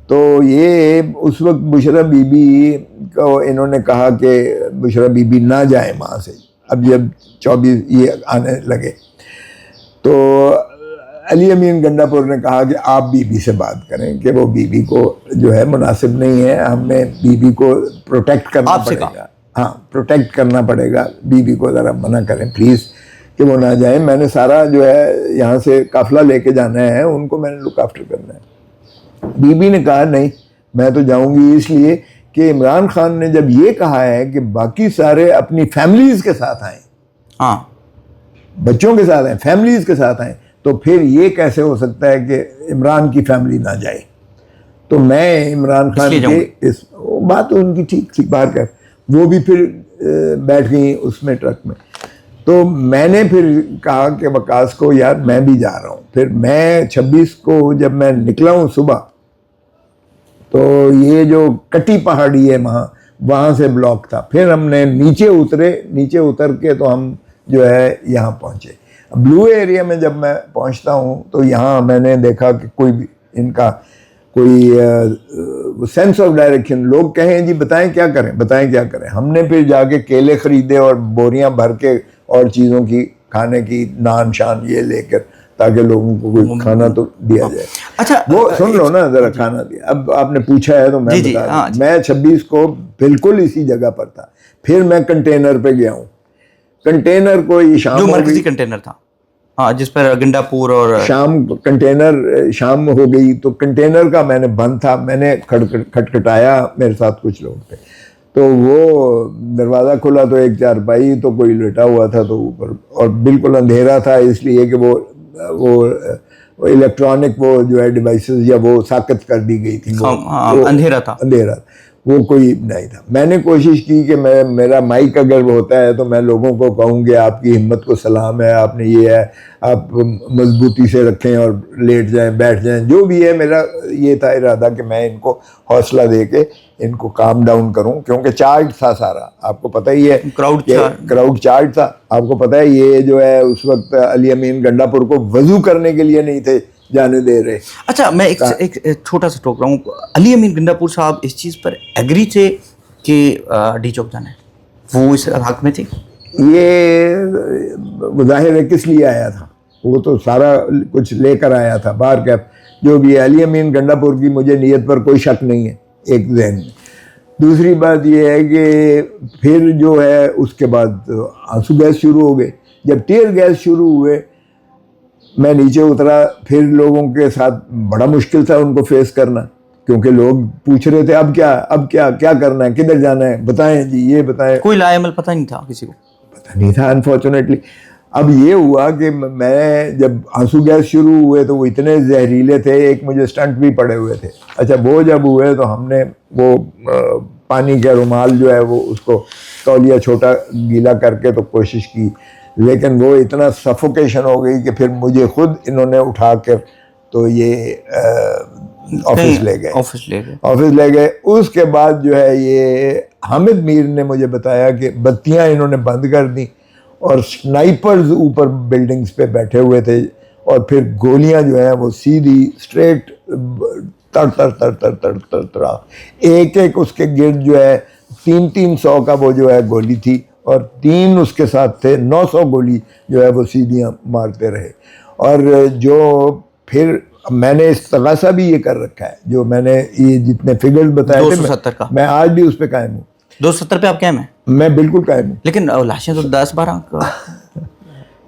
تو یہ اس وقت بشرا بی بی کو انہوں نے کہا کہ بشرا بی بی نہ جائیں وہاں سے. اب جب 24 یہ آنے لگے تو علی امین گنڈا پور نے کہا کہ آپ بی بی سے بات کریں کہ وہ بی بی کو جو ہے مناسب نہیں ہے, ہمیں بی بی کو پروٹیکٹ کرنا پڑے گا. ہاں, پروٹیکٹ کرنا پڑے گا. بی بی کو ذرا منع کریں پلیز کہ وہ نہ جائیں. میں نے سارا جو ہے یہاں سے قافلہ لے کے جانا ہے, ان کو میں نے لک آفٹر کرنا ہے. بی بی نے کہا نہیں میں تو جاؤں گی, اس لیے کہ عمران خان نے جب یہ کہا ہے کہ باقی سارے اپنی فیملیز کے ساتھ آئیں, ہاں بچوں کے ساتھ آئیں, فیملیز کے ساتھ آئیں, تو پھر یہ کیسے ہو سکتا ہے کہ عمران کی فیملی نہ جائے. تو میں عمران خان کے اس بات ان کی ٹھیک تھی باہر کر, وہ بھی پھر بیٹھ گئی اس میں ٹرک میں. تو میں نے پھر کہا کہ وقاص کو یار میں بھی جا رہا ہوں. پھر میں 26 کو جب میں نکلا ہوں صبح تو یہ جو کٹی پہاڑی ہے وہاں سے بلاک تھا. پھر ہم نے نیچے اتر کے تو ہم جو ہے یہاں پہنچے. بلو ایریا میں جب میں پہنچتا ہوں تو یہاں میں نے دیکھا کہ کوئی بھی ان کا کوئی سینس آف ڈائریکشن, لوگ کہیں جی بتائیں کیا کریں. ہم نے پھر جا کے کیلے خریدے اور بوریاں بھر کے اور چیزوں کی کھانے کی نان شان یہ لے کر, تاکہ لوگوں کو کوئی کھانا تو دیا جائے. اچھا وہ سن لو نا ذرا, کھانا دیا. اب آپ نے پوچھا ہے تو میں بتا دوں, میں 26 کو بالکل اسی جگہ پر تھا. پھر میں کنٹینر پہ گیا ہوں. کنٹینر کو یہ شام جو مرکزی کنٹینر تھا, ہاں, جس پر گنڈا پور اور کنٹینر شام ہو گئی تو کنٹینر کا میں نے بند تھا, میں نے کھٹکھٹایا, میرے ساتھ کچھ لوگ تھے, تو وہ دروازہ کھلا تو ایک چارپائی تو کوئی لیٹا ہوا تھا تو اوپر, اور بالکل اندھیرا تھا اس لیے کہ وہ الیکٹرانک وہ جو ہے ڈیوائسز یا وہ ساکت کر دی گئی تھی, اندھیرا تھا, وہ کوئی نہیں تھا. میں نے کوشش کی کہ میرا مائک اگر ہوتا ہے تو میں لوگوں کو کہوں کہ آپ کی ہمت کو سلام ہے, آپ نے یہ ہے, آپ مضبوطی سے رکھیں اور لیٹ جائیں بیٹھ جائیں, جو بھی ہے. میرا یہ تھا ارادہ کہ میں ان کو حوصلہ دے کے ان کو کام ڈاؤن کروں, کیونکہ چارج تھا سارا, آپ کو پتہ ہی ہے کراؤڈ چارج تھا. آپ کو پتہ ہے یہ جو ہے اس وقت علی امین گنڈا پور کو وضو کرنے کے لیے نہیں تھے جانے دے رہے. اچھا, میں ایک چھوٹا سا ٹوک رہا ہوں. علی امین گنڈا پور صاحب اس چیز پر ایگری تھے کہ ڈی چوک جانا ہے, وہ اس حق میں تھے؟ یہ ظاہر ہے کس لیے آیا تھا, وہ تو سارا کچھ لے کر آیا تھا بار کیپ جو بھی ہے. علی امین گنڈا پور کی مجھے نیت پر کوئی شک نہیں ہے ایک ذہن میں. دوسری بات یہ ہے کہ پھر جو ہے اس کے بعد آنسو گیس شروع ہو گئے. جب ٹیئر گیس شروع ہوئے میں نیچے اترا. پھر لوگوں کے ساتھ بڑا مشکل تھا ان کو فیس کرنا, کیونکہ لوگ پوچھ رہے تھے اب کیا کرنا ہے, کدھر جانا ہے, بتائیں جی یہ بتائیں. کوئی لا عمل پتہ نہیں تھا کسی کو, پتہ نہیں تھا انفارچونیٹلی. اب یہ ہوا کہ میں جب آنسو گیس شروع ہوئے تو وہ اتنے زہریلے تھے, ایک مجھے سٹنٹ بھی پڑے ہوئے تھے. اچھا وہ جب ہوئے تو ہم نے وہ پانی کا رومال جو ہے وہ اس کو تولیہ چھوٹا گیلا کر کے تو کوشش کی, لیکن وہ اتنا سفوکیشن ہو گئی کہ پھر مجھے خود انہوں نے اٹھا کر تو یہ آفس لے گئے. اس کے بعد جو ہے یہ حامد میر نے مجھے بتایا کہ بتیاں انہوں نے بند کر دیں اور سنائپرز اوپر بلڈنگز پہ بیٹھے ہوئے تھے, اور پھر گولیاں جو ہیں وہ سیدھی اسٹریٹ تڑ ایک اس کے گرد جو ہے 300 کا وہ جو ہے گولی تھی, اور 3 اس کے ساتھ تھے, 900 گولی جو ہے وہ سیدھیاں مارتے رہے. اور جو پھر میں نے استغاثہ بھی یہ کر رکھا ہے, جو میں نے یہ جتنے فگرز بتائے تھے 270 کا, میں آج بھی اس پہ قائم ہوں. 270 پہ آپ قائم ہیں؟ میں بالکل قائم ہوں. لیکن لاشیں تو 10-12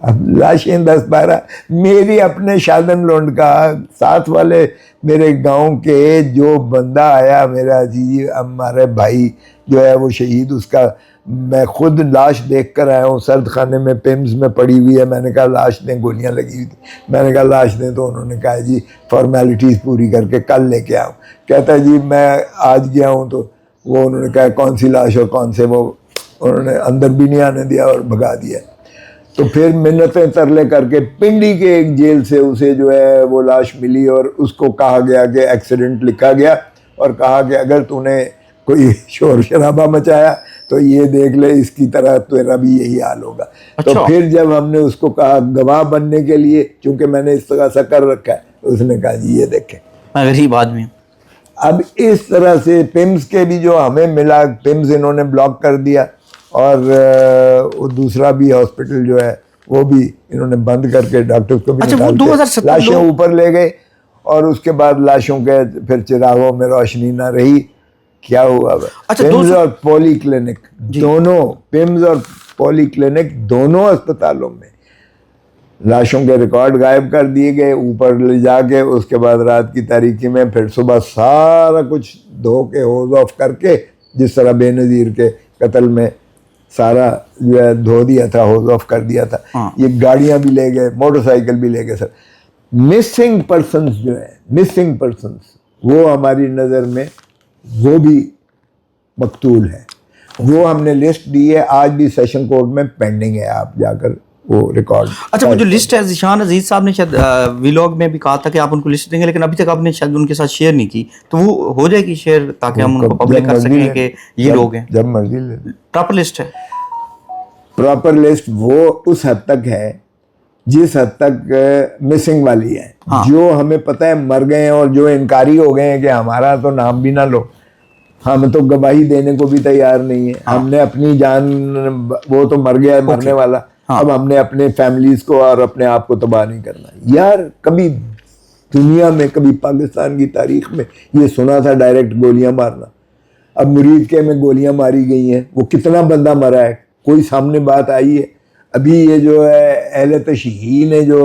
اب لاشیں 10-12 میری اپنے شادن لونڈ کا ساتھ والے میرے گاؤں کے جو بندہ آیا میرا جی ہمارے بھائی جو ہے وہ شہید, اس کا میں خود لاش دیکھ کر آیا ہوں سرد خانے میں پیمز میں پڑی ہوئی ہے. میں نے کہا لاش دیں, گولیاں لگی ہوئی تھی, میں نے کہا لاش دیں, تو انہوں نے کہا جی فارمیلٹیز پوری کر کے کل لے کے آؤں. کہتا ہے جی میں آج گیا ہوں, تو وہ انہوں نے کہا کون سی لاش اور کون سے, وہ انہوں نے اندر بھی نہیں آنے دیا اور بھگا دیا. تو پھر منتیں ترلے کر کے پنڈی کے ایک جیل سے اسے جو ہے وہ لاش ملی, اور اس کو کہا گیا کہ ایکسیڈنٹ لکھا گیا, اور کہا کہ اگر تو نے کوئی شور شرابہ مچایا تو یہ دیکھ لے اس کی طرح تیرا بھی یہی حال ہوگا. تو پھر جب ہم نے اس کو کہا گواہ بننے کے لیے, چونکہ میں نے استغاثہ کر رکھا ہے, اس نے کہا جی یہ دیکھیں غریب آدمی. اب اس طرح سے پیمز کے بھی جو ہمیں ملا, پیمز انہوں نے بلاک کر دیا, اور دوسرا بھی ہاسپٹل جو ہے وہ بھی انہوں نے بند کر کے ڈاکٹر کو بھی نکال کے لاشیں اوپر لے گئے. اور اس کے بعد لاشوں کے پھر چراغوں میں روشنی نہ رہی. کیا ہوا پیمز اور پولی کلینک دونوں, پیمز اور پولی کلینک دونوں اسپتالوں میں لاشوں کے ریکارڈ غائب کر دیے گئے اوپر لے جا کے. اس کے بعد رات کی تاریکی میں پھر صبح سارا کچھ دھو کے ہوز آف کر کے, جس طرح بے نظیر کے قتل میں سارا جو ہے دھو دیا تھا, ہوز آف کر دیا تھا. یہ گاڑیاں بھی لے گئے, موٹر سائیکل بھی لے گئے. سر مسنگ پرسنس جو ہے, مسنگ پرسنس وہ ہماری نظر میں وہ بھی مقتول ہے. وہ ہم نے لسٹ دی ہے, آج بھی سیشن کورٹ میں پینڈنگ ہے, آپ جا کر وہ ریکارڈ. اچھا وہ جو لسٹ ہے ذیشان عزیز صاحب نے شاید ویلاگ میں بھی کہا تھا کہ آپ ان کو لسٹ دیں گے, لیکن ابھی تک آپ نے شاید ان کے ساتھ شیئر نہیں کی, تو وہ ہو جائے گی شیئر تاکہ ہم ان کو پبلک کر سکیں کہ یہ لوگ ہیں. جب مرضی لے. پراپر لسٹ ہے, پراپر لسٹ وہ اس حد تک ہے جس حد تک مسنگ والی ہے. جو ہمیں پتہ ہے مر گئے ہیں اور جو انکاری ہو گئے ہیں کہ ہمارا تو نام بھی نہ لو, ہم تو گواہی دینے کو بھی تیار نہیں ہے. ہم نے اپنی جان, وہ تو مر گیا ہے مرنے والا, اب ہم نے اپنے فیملیز کو اور اپنے آپ کو تباہ نہیں کرنا. یار کبھی دنیا میں, کبھی پاکستان کی تاریخ میں یہ سنا تھا ڈائریکٹ گولیاں مارنا؟ اب مرید کے میں گولیاں ماری گئی ہیں, وہ کتنا بندہ مرا ہے, کوئی سامنے بات آئی ہے؟ ابھی یہ جو ہے اہل تشیع نے جو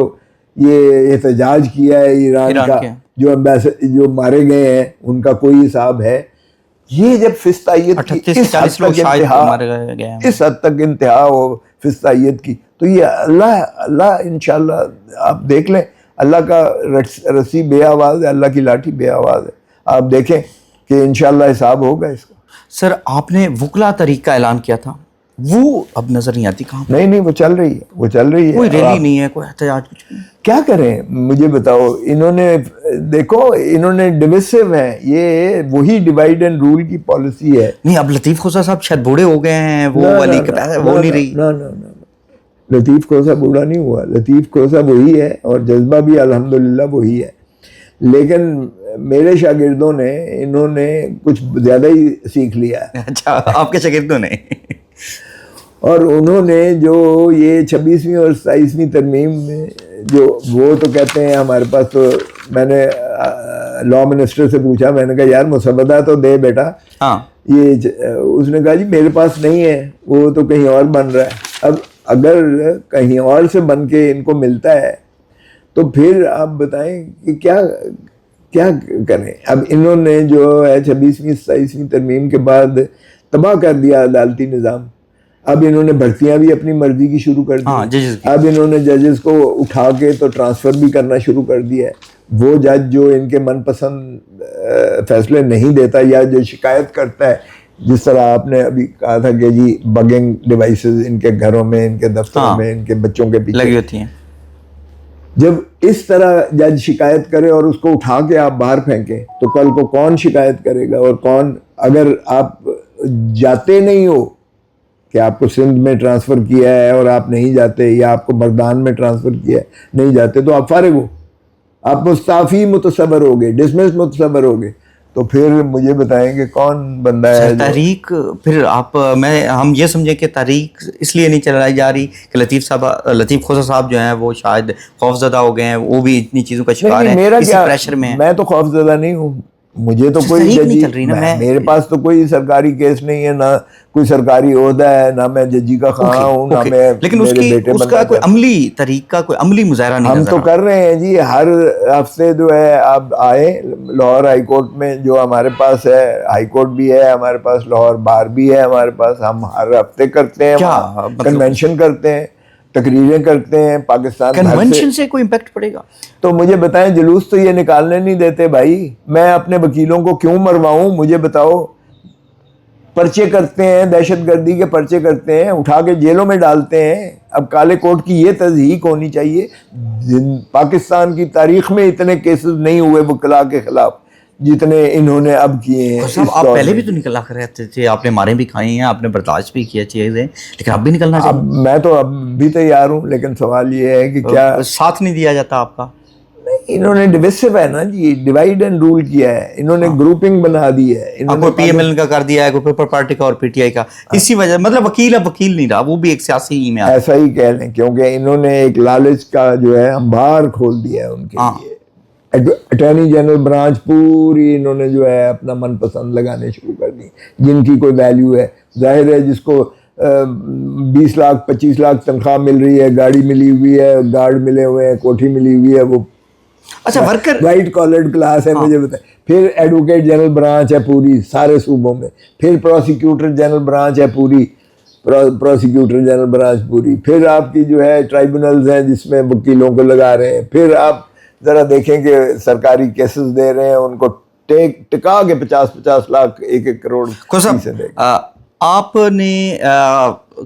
یہ احتجاج کیا ہے ایران کا, جو مارے گئے ہیں ان کا کوئی حساب ہے؟ یہ جب فستائیت کی اس حد تک انتہا ہو فستائیت کی, تو یہ اللہ انشاءاللہ آپ دیکھ لیں, اللہ کا رسی بے آواز ہے, اللہ کی لاٹھی بے آواز ہے. آپ دیکھیں کہ انشاءاللہ حساب ہوگا اس کا. سر آپ نے وکلا تحریک کا اعلان کیا تھا, وہ اب نظر نہیں آتی کہاں؟ نہیں وہ چل رہی ہے, وہ چل رہی ہے. کوئی ریلی نہیں ہے, کوئی احتجاج کچھ نہیں. کیا کریں مجھے بتاؤ. انہوں نے دیکھو, انہوں نے ڈویسو ہیں, یہ وہی ڈیوائڈ اینڈ رول کی پالیسی ہے. نہیں اب لطیف خوسا صاحب شاید بوڑھے ہو گئے ہیں, وہ والی وہ نہیں رہی. لطیف کھوسا بوڑھا نہیں ہوا, لطیف کھوسا وہی ہے, اور جذبہ بھی الحمدللہ وہی ہے. لیکن میرے شاگردوں نے, انہوں نے کچھ زیادہ ہی سیکھ لیا ہے. اچھا آپ کے شاگردوں نے؟ اور انہوں نے جو یہ 26ویں اور 27ویں ترمیم میں جو وہ تو کہتے ہیں ہمارے پاس تو میں نے لا منسٹر سے پوچھا, میں نے کہا یار مسودہ تو دے بیٹا, ہاں یہ اس نے کہا جی میرے پاس نہیں ہے, وہ تو کہیں اور بن رہا ہے. اب اگر کہیں اور سے بن کے ان کو ملتا ہے تو پھر آپ بتائیں کہ کیا کریں. اب انہوں نے جو ہے 26ویں 27ویں ترمیم کے بعد تباہ کر دیا عدالتی نظام. اب انہوں نے بھرتیاں بھی اپنی مرضی کی شروع کر دی. اب انہوں نے ججز کو اٹھا کے تو ٹرانسفر بھی کرنا شروع کر دیا ہے. وہ جج جو ان کے من پسند فیصلے نہیں دیتا یا جو شکایت کرتا ہے, جس طرح آپ نے ابھی کہا تھا کہ جی بگنگ ڈیوائسز ان کے گھروں میں, ان کے دفتروں میں, ان کے بچوں کے پیچھے لگی ہوتی ہیں, جب اس طرح جج شکایت کرے اور اس کو اٹھا کے آپ باہر پھینکیں تو کل کو کون شکایت کرے گا؟ اور کون, اگر آپ جاتے نہیں ہو کہ آپ کو سندھ میں ٹرانسفر کیا ہے اور آپ نہیں جاتے, یا آپ کو مردان میں ٹرانسفر کیا ہے نہیں جاتے, تو آپ فارغ ہو, آپ مستعفی متصبر ہو گئے, ڈسمس متصبر ہو گئے, تو پھر مجھے بتائیں کہ کون بندہ ہے تحریک. پھر آپ ہم یہ سمجھیں کہ تحریک اس لیے نہیں چلائی جا رہی کہ لطیف کھوسہ صاحب جو ہیں وہ شاید خوف زدہ ہو گئے ہیں, وہ بھی اتنی چیزوں کا شکار ہیں, اسی پریشر میں. میں تو خوف زدہ نہیں ہوں, مجھے تو کوئی تحریک نہیں چل رہی نا, میرے پاس تو کوئی سرکاری کیس نہیں ہے, نہ کوئی سرکاری عہدہ ہے, نہ میں ججی کا خواہاں ہوں, نہ میں لیکن میرے بیٹے اس کا کوئی عملی طریقہ, کوئی عملی مظاہرہ نہیں ہم نظر تو کر رہے ہیں جی. ہر ہفتے جو ہے آپ آئے لاہور ہائی کورٹ میں, جو ہمارے پاس ہے, ہائی کورٹ بھی ہے ہمارے پاس, لاہور بار بھی ہے ہمارے پاس, ہم ہر ہفتے کرتے ہیں, کنونشن کرتے ہیں, تقریریں کرتے ہیں پاکستان بھر سے. کنونشن سے کوئی امپیکٹ پڑے گا؟ تو مجھے بتائیں, جلوس تو یہ نکالنے نہیں دیتے بھائی, میں اپنے وکیلوں کو کیوں مرواؤں؟ مجھے بتاؤ. پرچے کرتے ہیں, دہشت گردی کے پرچے کرتے ہیں, اٹھا کے جیلوں میں ڈالتے ہیں. اب کالے کوٹ کی یہ تضحیق ہونی چاہیے, پاکستان کی تاریخ میں اتنے کیسز نہیں ہوئے وکلاء کے خلاف جتنے انہوں نے اب کیے ہیں. آپ پہلے بھی تو نکلا کر رہتے تھے, آپ نے ماریں بھی کھائی ہیں, آپ نے برداشت بھی کیا چیزیں, لیکن اب بھی نکلنا چاہیے. اب میں تو اب بھی تیار ہوں, لیکن سوال یہ ہے کہ کیا ساتھ نہیں دیا جاتا آپ کا؟ انہوں نے ڈویسو ہے نا جی, ڈیوائڈ اینڈ رول کیا ہے, انہوں نے گروپنگ بنا دی ہے. کوئی پی ایم ایل کا کر دیا ہے, کوئی پیپل پارٹی کا اور پی ٹی آئی کا, اسی وجہ مطلب وکیل اب وکیل نہیں رہا, وہ بھی ایک سیاسی ہی میں ایسا ہی کہہ لیں, کیونکہ انہوں نے ایک لالچ کا جو ہے انبار کھول دیا ہے ان کے لیے. اٹارنی جنرل برانچ پوری انہوں نے جو ہے اپنا من پسند لگانے شروع کر دی, جن کی کوئی ویلیو ہے. ظاہر ہے جس کو 20 لاکھ 25 لاکھ تنخواہ مل رہی ہے, گاڑی ملی ہوئی ہے, گارڈ ملے ہوئے ہیں, کوٹھی ملی ہوئی ہے, وہ اچھا ورکر وائٹ کالرڈ کلاس ہے. مجھے بتائیں, پھر ایڈوکیٹ جنرل برانچ ہے پوری سارے صوبوں میں, پھر پروسیکیوٹر جنرل برانچ ہے پوری, پروسیکیوٹر جنرل برانچ پوری, پھر آپ کی جو ہے ٹرائبونلز ہیں جس میں وکیلوں کو لگا رہے ہیں, پھر آپ ذرا دیکھیں کہ سرکاری کیسز دے رہے ہیں ان کو ٹکا کے 50 لاکھ 1 کروڑ. آپ نے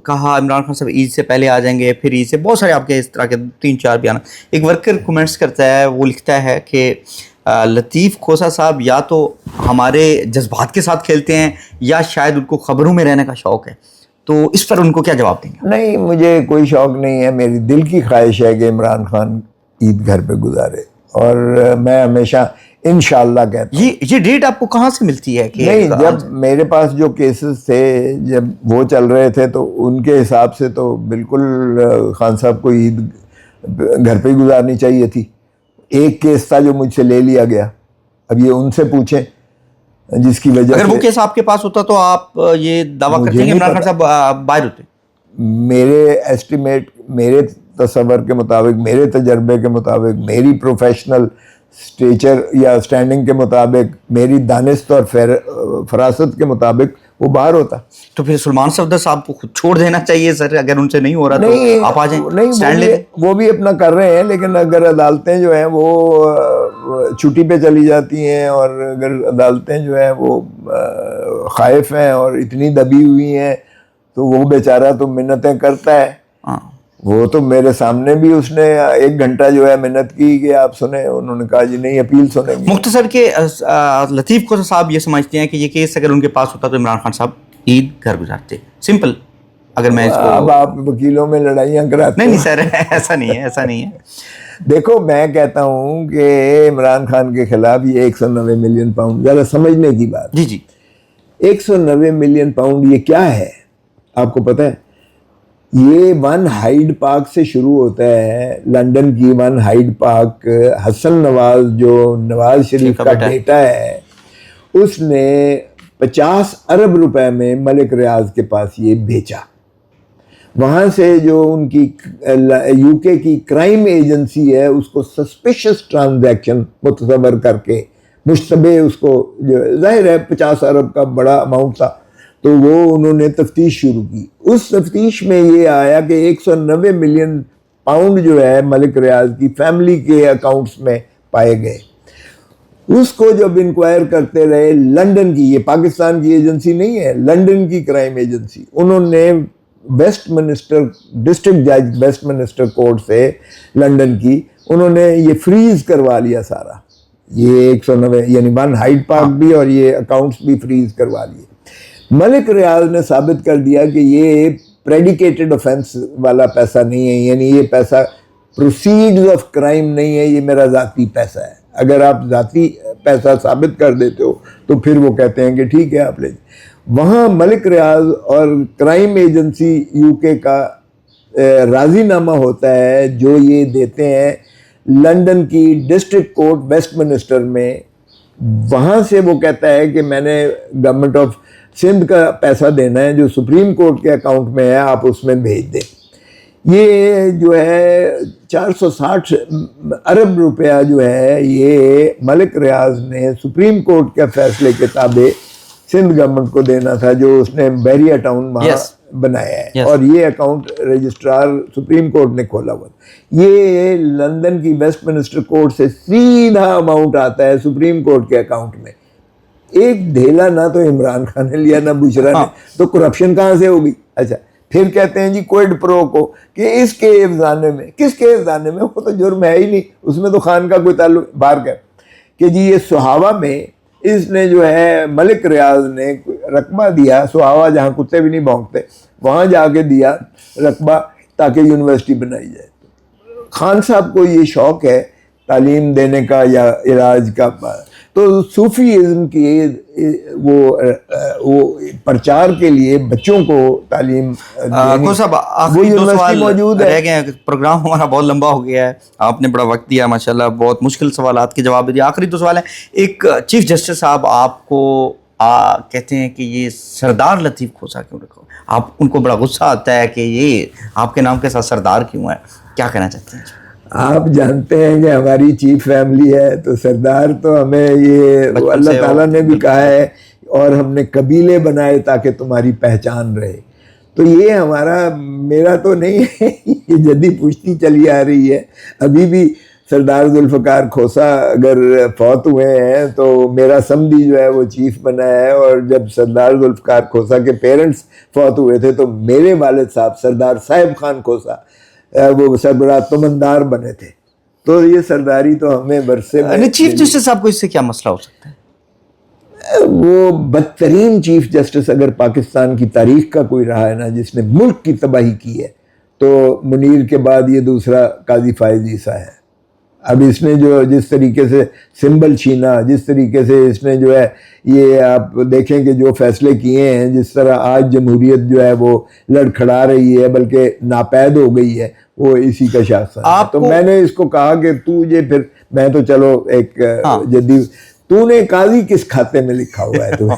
کہا عمران خان صاحب عید سے پہلے آ جائیں گے, پھر عید سے, بہت سارے آپ کے اس طرح کے 3-4 بیان. ایک ورکر کومنٹس کرتا ہے, وہ لکھتا ہے کہ لطیف کھوسہ صاحب یا تو ہمارے جذبات کے ساتھ کھیلتے ہیں یا شاید ان کو خبروں میں رہنے کا شوق ہے, تو اس پر ان کو کیا جواب دیں گے؟ نہیں, مجھے کوئی شوق نہیں ہے. میری دل کی خواہش ہے کہ عمران خان عید گھر پہ گزارے, اور میں ہمیشہ انشاءاللہ کہتا ہوں. یہ ڈیٹ آپ کو کہاں سے ملتی ہے؟ کہ نہیں, جب میرے پاس جو کیسز تھے جب وہ چل رہے تھے تو ان کے حساب سے تو بالکل خان صاحب کو عید گھر پہ ہی گزارنی چاہیے تھی. ایک کیس تھا جو مجھ سے لے لیا گیا, اب یہ ان سے پوچھیں, جس کی وجہ اگر وہ کیس آپ کے پاس ہوتا تو آپ یہ دعویٰ کرتے ہیں کہ عمران خان صاحب باہر ہوتے؟ میرے ایسٹیمیٹ, میرے تصور کے مطابق, میرے تجربے کے مطابق, میری پروفیشنل سٹیچر یا سٹینڈنگ کے مطابق, میری دانست اور فراست کے مطابق وہ باہر ہوتا. تو پھر سلمان صفدر صاحب کو خود چھوڑ دینا چاہیے سر, اگر ان سے نہیں ہو رہا تو آپ آ جائیں. نہیں, وہ بھی اپنا کر رہے ہیں, لیکن اگر عدالتیں جو ہیں وہ چھٹی پہ چلی جاتی ہیں, اور اگر عدالتیں جو ہیں وہ خائف ہیں اور اتنی دبی ہوئی ہیں, تو وہ بیچارہ تو منتیں کرتا ہے. وہ تو میرے سامنے بھی اس نے 1 گھنٹہ جو ہے محنت کی کہ آپ سنیں, انہوں نے کہا جی نہیں اپیل سنیں گے. مختصر کہ لطیف کھوسہ صاحب یہ سمجھتے ہیں کہ یہ کیس اگر ان کے پاس ہوتا تو عمران خان صاحب عید گھر گزارتے, سمپل. اگر میں اس کو اب آپ وکیلوں میں لڑائیاں کراتے نہیں سر, ایسا نہیں ہے. دیکھو, میں کہتا ہوں کہ عمران خان کے خلاف یہ 190 ملین پاؤنڈ, ذرا سمجھنے کی بات. جی 190 ملین پاؤنڈ یہ کیا ہے آپ کو پتہ ہے؟ یہ ون ہائیڈ پارک سے شروع ہوتا ہے، لندن کی one Hyde park Hasan Nawaz جو نواز شریف کا بیٹا ہے اس نے 50 ارب روپے میں ملک ریاض کے پاس یہ بیچا. وہاں سے جو ان کی یو کے کی کرائم ایجنسی ہے اس کو سسپیشس ٹرانزیکشن متصور کر کے مشتبہ اس کو، جو ظاہر ہے 50 ارب کا بڑا اماؤنٹ تھا، تو وہ انہوں نے تفتیش شروع کی. اس تفتیش میں یہ آیا کہ 190 ملین پاؤنڈ جو ہے ملک ریاض کی فیملی کے اکاؤنٹس میں پائے گئے. اس کو جب انکوائر کرتے رہے لندن کی، یہ پاکستان کی ایجنسی نہیں ہے، لندن کی کرائم ایجنسی، انہوں نے ویسٹ منسٹر ڈسٹرکٹ جج ویسٹ منسٹر کورٹ سے لندن کی، انہوں نے یہ فریز کروا لیا سارا، یہ 190 یعنی ون ہائیڈ پارک بھی اور یہ اکاؤنٹس بھی فریز کروا لیے. ملک ریاض نے ثابت کر دیا کہ یہ پریڈیکیٹڈ آفینس والا پیسہ نہیں ہے، یعنی یہ پیسہ پروسیڈز آف کرائم نہیں ہے، یہ میرا ذاتی پیسہ ہے. اگر آپ ذاتی پیسہ ثابت کر دیتے ہو تو پھر وہ کہتے ہیں کہ ٹھیک ہے آپ لے. وہاں ملک ریاض اور کرائم ایجنسی یو کے کا راضی نامہ ہوتا ہے جو یہ دیتے ہیں لندن کی ڈسٹرکٹ کورٹ ویسٹ منسٹر میں. وہاں سے وہ کہتا ہے کہ میں نے گورنمنٹ آف سندھ کا پیسہ دینا ہے جو سپریم کورٹ کے اکاؤنٹ میں ہے، آپ اس میں بھیج دیں. یہ جو ہے 460 ارب روپیہ جو ہے یہ ملک ریاض نے سپریم کورٹ کے فیصلے کے تابع سندھ گورنمنٹ کو دینا تھا جو اس نے بحریہ ٹاؤن وہاں بنایا ہے، اور یہ اکاؤنٹ رجسٹرار سپریم کورٹ نے کھولا ہوا. یہ لندن کی ویسٹ منسٹر کورٹ سے سیدھا اماؤنٹ آتا ہے سپریم کورٹ کے اکاؤنٹ میں. ایک دھیلا نہ تو عمران خان نے لیا نہ بشرا نے، تو کرپشن کہاں سے ہوگی؟ اچھا پھر کہتے ہیں جی کوئڈ پرو کو کہ اس کے افزانے میں، کس کے افزانے میں؟ وہ تو جرم ہے ہی نہیں، اس میں تو خان کا کوئی تعلق. باہر کر کہ جی یہ سہاوا میں اس نے جو ہے ملک ریاض نے رقبہ دیا، سہاوا جہاں کتے بھی نہیں بھونکتے وہاں جا کے دیا رقبہ تاکہ یونیورسٹی بنائی جائے. خان صاحب کو یہ شوق ہے تعلیم دینے کا یا علاج کا، تو صوفیزم کی وہ پرچار کے لیے بچوں کو تعلیم صاحب وہ یونیورسٹی موجود ہے. رہ گئے، پروگرام ہمارا بہت لمبا ہو گیا ہے، آپ نے بڑا وقت دیا ماشاءاللہ، بہت مشکل سوالات کے جواب دیا. آخری 2 سوال ہیں. ایک چیف جسٹس صاحب آپ کو کہتے ہیں کہ یہ سردار لطیف کھوسا کیوں رکھو، آپ ان کو بڑا غصہ آتا ہے کہ یہ آپ کے نام کے ساتھ سردار کیوں ہے، کیا کہنا چاہتے ہیں؟ آپ جانتے ہیں کہ ہماری چیف فیملی ہے تو سردار تو ہمیں یہ اللہ تعالیٰ نے بھی کہا ہے، اور ہم نے قبیلے بنائے تاکہ تمہاری پہچان رہے. تو یہ میرا تو نہیں ہے، یہ جدی پشتی چلی آ رہی ہے. ابھی بھی سردار ذوالفقار کھوسا اگر فوت ہوئے ہیں تو میرا سمدھی جو ہے وہ چیف بنا ہے، اور جب سردار ذوالفقار کھوسا کے پیرنٹس فوت ہوئے تھے تو میرے والد صاحب سردار صاحب خان کھوسا وہ سربراہ تمندار بنے تھے. تو یہ سرداری تو ہمیں ورثے میں. چیف جسٹس صاحب کو اس سے کیا مسئلہ ہو سکتا ہے؟ وہ بدترین چیف جسٹس اگر پاکستان کی تاریخ کا کوئی رہا ہے نا جس نے ملک کی تباہی کی ہے تو منیر کے بعد یہ دوسرا قاضی فائز عیسیٰ ہے. اب اس نے جو جس طریقے سے سمبل چھینا، جس طریقے سے اس نے جو ہے یہ آپ دیکھیں کہ جو فیصلے کیے ہیں، جس طرح آج جمہوریت جو ہے وہ لڑکھڑا رہی ہے بلکہ ناپید ہو گئی ہے، وہ اسی کا شاخسان ہے. تو میں نے اس کو کہا کہ پھر میں تو چلو ایک جدید، تو نے قاضی کس کھاتے میں لکھا ہوا ہے؟ تو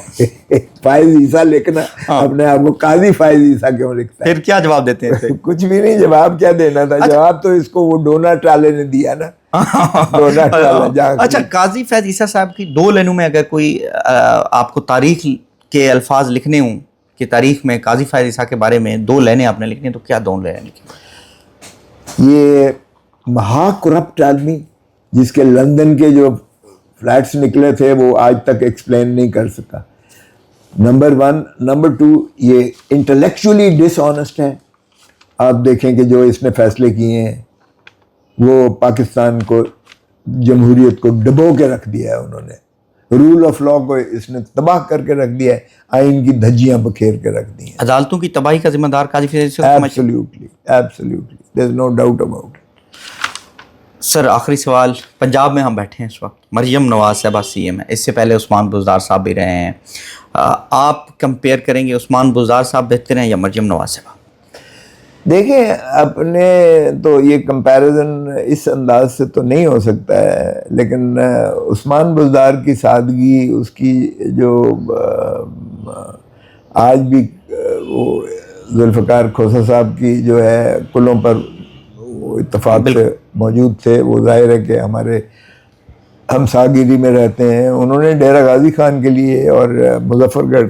فائز عیسیٰ لکھنا اپنے آپ کو قاضی فائز عیسیٰ کیوں لکھتا ہے؟ پھر کیا جواب دیتے ہیں؟ کچھ بھی نہیں، جواب کیا دینا تھا؟ جواب تو اس کو وہ ڈونا ٹرالے نے دیا نا. اچھا قاضی فیض عیسیٰ صاحب کی 2 لائنوں میں اگر کوئی آپ کو تاریخ کے الفاظ لکھنے ہوں کہ تاریخ میں قاضی فیض عیسیٰ کے بارے میں 2 لائنیں آپ نے لکھنی تو کیا 2 لائنیں لکھیں؟ یہ مہا کرپٹ آدمی جس کے لندن کے جو فلیٹس نکلے تھے وہ آج تک ایکسپلین نہیں کر سکا، نمبر 1. نمبر 2 یہ انٹلیکچولی ڈس آنیسٹ ہے. آپ دیکھیں کہ جو اس نے فیصلے کیے ہیں وہ پاکستان کو، جمہوریت کو ڈبو کے رکھ دیا ہے. انہوں نے رول آف لا کو اس نے تباہ کر کے رکھ دیا ہے، آئین کی دھجیاں بکھیر کے رکھ دی ہیں. عدالتوں کی تباہی کا ذمہ دار Qazi Faez Isa? Absolutely there is no doubt about. Sir آخری سوال، پنجاب میں ہم بیٹھے ہیں اس وقت، مریم نواز صاحبہ سی ایم ہے، اس سے پہلے عثمان بزدار صاحب بھی رہے ہیں. آپ کمپیئر کریں گے عثمان بزدار صاحب بہتر ہیں یا مریم نواز صاحبہ؟ دیکھیں اپنے تو یہ کمپیریزن اس انداز سے تو نہیں ہو سکتا ہے، لیکن عثمان بزدار کی سادگی، اس کی جو آج بھی وہ ذوالفقار کھوسہ صاحب کی جو ہے کلوں پر وہ اتفاق سے موجود تھے، وہ ظاہر ہے کہ ہمارے ہم ساگیری میں رہتے ہیں. انہوں نے ڈیرہ غازی خان کے لیے اور مظفر گڑھ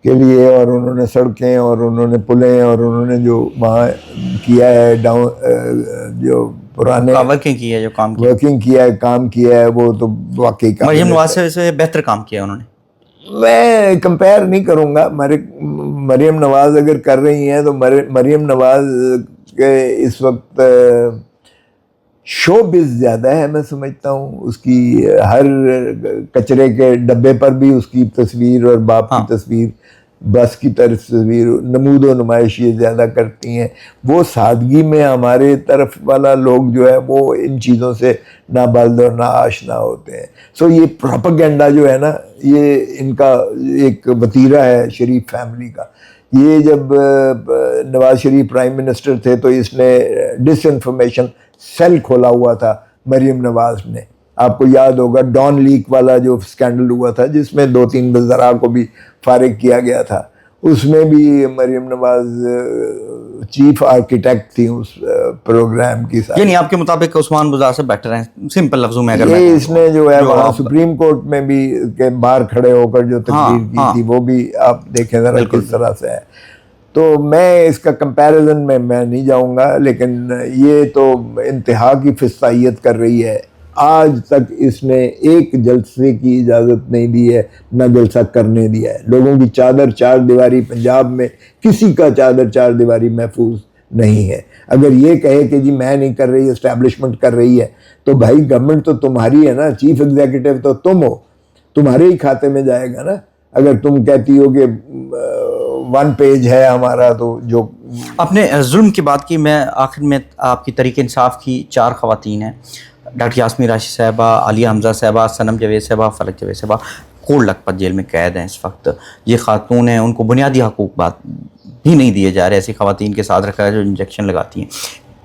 کے لیے، اور انہوں نے سڑکیں اور انہوں نے پلیں اور انہوں نے جو وہاں کیا ہے جو پرانے ورکنگ کی ہے، جو کام کیا ورکنگ کیا ہے، کام کیا ہے، وہ تو واقعی مریم نواز سے بہتر کام کیا انہوں نے. میں کمپیئر نہیں کروں گا. مریم نواز اگر کر رہی ہیں تو مریم نواز کے اس وقت شو بز زیادہ ہے، میں سمجھتا ہوں. اس کی ہر کچرے کے ڈبے پر بھی اس کی تصویر اور باپ کی تصویر، بس کی تصویر، نمود و نمائش یہ زیادہ کرتی ہیں. وہ سادگی میں ہمارے طرف والا لوگ جو ہے وہ ان چیزوں سے نابلد اور نا آشنا ہوتے ہیں. سو یہ پروپیگنڈا جو ہے نا، یہ ان کا ایک وتیرہ ہے شریف فیملی کا. یہ جب نواز شریف پرائم منسٹر تھے تو اس نے ڈس انفارمیشن سیل کھولا ہوا تھا مریم نواز نے. آپ کو یاد ہوگا ڈان لیک والا جو سکینڈل ہوا تھا، جس میں 2-3 وزراء کو بھی فارغ کیا گیا تھا. اس میں بھی مریم نواز چیف آرکیٹیکٹ تھی اس پروگرام کی. یعنی آپ کے مطابق عثمان بزدار سے بیٹر ہیں، سمپل لفظوں میں اگر میں یہ اس نے جو ہے وہاں سپریم کورٹ میں بھی کے باہر کھڑے ہو کر جو تقریر کی تھی، وہ بھی آپ دیکھیں ذرا کس طرح سے ہے. تو میں اس کا کمپیریزن میں نہیں جاؤں گا، لیکن یہ تو انتہا کی فسطائیت کر رہی ہے. آج تک اس نے ایک جلسے کی اجازت نہیں دی ہے، نہ جلسہ کرنے دیا ہے. لوگوں کی چار دیواری پنجاب میں کسی کا چار دیواری محفوظ نہیں ہے. اگر یہ کہے کہ جی میں نہیں کر رہی، اسٹیبلشمنٹ کر رہی ہے، تو بھائی گورنمنٹ تو تمہاری ہے نا، چیف ایگزیکٹو تو تم ہو، تمہارے ہی کھاتے میں جائے گا نا. اگر تم کہتی ہو کہ 1 پیج ہے ہمارا، تو جو اپنے ظلم کی بات کی، میں آخر میں آپ کی تحریک انصاف کی 4 خواتین ہیں، ڈاکٹر یاسمین راشد صاحبہ، عالیہ حمزہ صاحبہ، صنم جاوید صاحبہ، فلک جاوید صاحبہ کوڑ لکھپت جیل میں قید ہیں اس وقت. یہ خاتون ہیں، ان کو بنیادی حقوق بات بھی نہیں دیے جا رہے. ایسی خواتین کے ساتھ رکھا ہے جو انجیکشن لگاتی ہیں.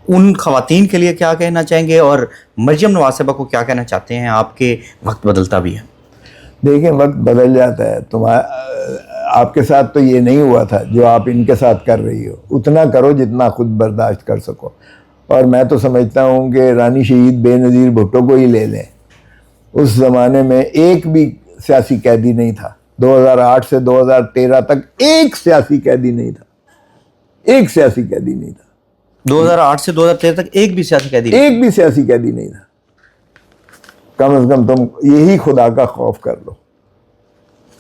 ان خواتین کے لیے کیا کہنا چاہیں گے، اور مریم نواز صاحبہ کو کیا کہنا چاہتے ہیں؟ آپ کے وقت بدلتا بھی ہے. دیکھیں وقت بدل جاتا ہے. آپ کے ساتھ تو یہ نہیں ہوا تھا جو آپ ان کے ساتھ کر رہی ہو. اتنا کرو جتنا خود برداشت کر سکو. اور میں تو سمجھتا ہوں کہ رانی شہید بے نظیر بھٹو کو ہی لے لیں. اس زمانے میں ایک بھی سیاسی قیدی نہیں تھا. 2008 سے 2013 تک ایک سیاسی قیدی نہیں تھا. ایک سیاسی قیدی نہیں تھا. 2008 سے 2013 تک ایک بھی سیاسی قیدی نہیں تھا. کم از کم تم یہی خدا کا خوف کر لو.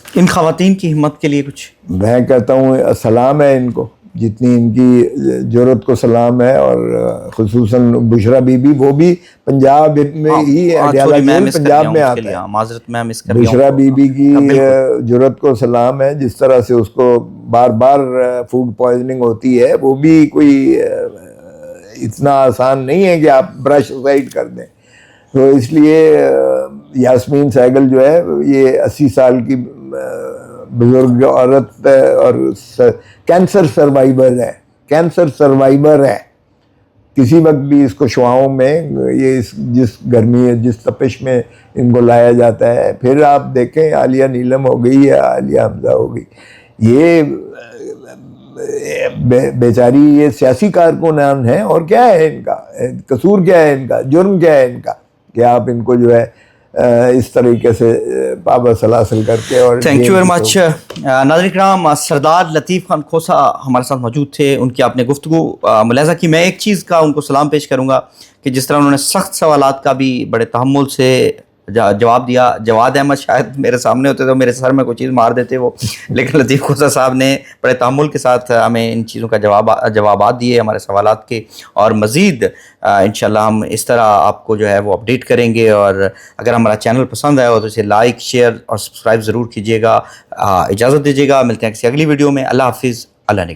ان خواتین کی ہمت کے لیے کچھ میں کہتا ہوں سلام ہے ان کو، جتنی ان کی جرأت کو سلام ہے. اور خصوصاً بشرا بی بی، وہ بھی پنجاب میں ہی پنجاب میں آتا ہے. معذرت میں مس کر بشرا بی بی کی جرأت کو سلام ہے. جس طرح سے اس کو بار بار فوڈ پوائزننگ ہوتی ہے، وہ بھی کوئی اتنا آسان نہیں ہے کہ آپ برش سائڈ کر دیں. تو اس لیے یاسمین سہگل جو ہے یہ 80 سال کی بزرگ عورت اور کینسر سروائیور ہے. کسی وقت بھی اس کو شعاؤں میں یہ جس گرمی جس تپش میں ان کو لایا جاتا ہے. پھر آپ دیکھیں عالیہ نیلم ہو گئی یا عالیہ حمزہ ہو گئی، یہ بیچاری یہ سیاسی کارکنان ہیں. اور کیا ہے ان کا قصور، کیا ہے ان کا جرم، کیا ہے ان کا کہ آپ ان کو جو ہے اس طریقے سے پابند سلاسل کر کے. اور تھینک یو ویری مچ. ناظرین کرام، سردار لطیف خان کھوسہ ہمارے ساتھ موجود تھے. ان کی آپ نے گفتگو ملاحظہ کی. میں ایک چیز کا ان کو سلام پیش کروں گا کہ جس طرح انہوں نے سخت سوالات کا بھی بڑے تحمل سے جواب دیا. جواد احمد شاید میرے سامنے ہوتے تو میرے سر میں کوئی چیز مار دیتے وہ، لیکن لطیف کھوسہ صاحب نے بڑے تحمل کے ساتھ ہمیں ان چیزوں کا جوابات دیے ہمارے سوالات کے. اور مزید انشاءاللہ ہم اس طرح آپ کو جو ہے وہ اپڈیٹ کریں گے. اور اگر ہمارا چینل پسند آیا ہو تو اسے لائک، شیئر اور سبسکرائب ضرور کیجیے گا. اجازت دیجیے گا، ملتے ہیں کسی اگلی ویڈیو میں. اللہ حافظ. اللہ نے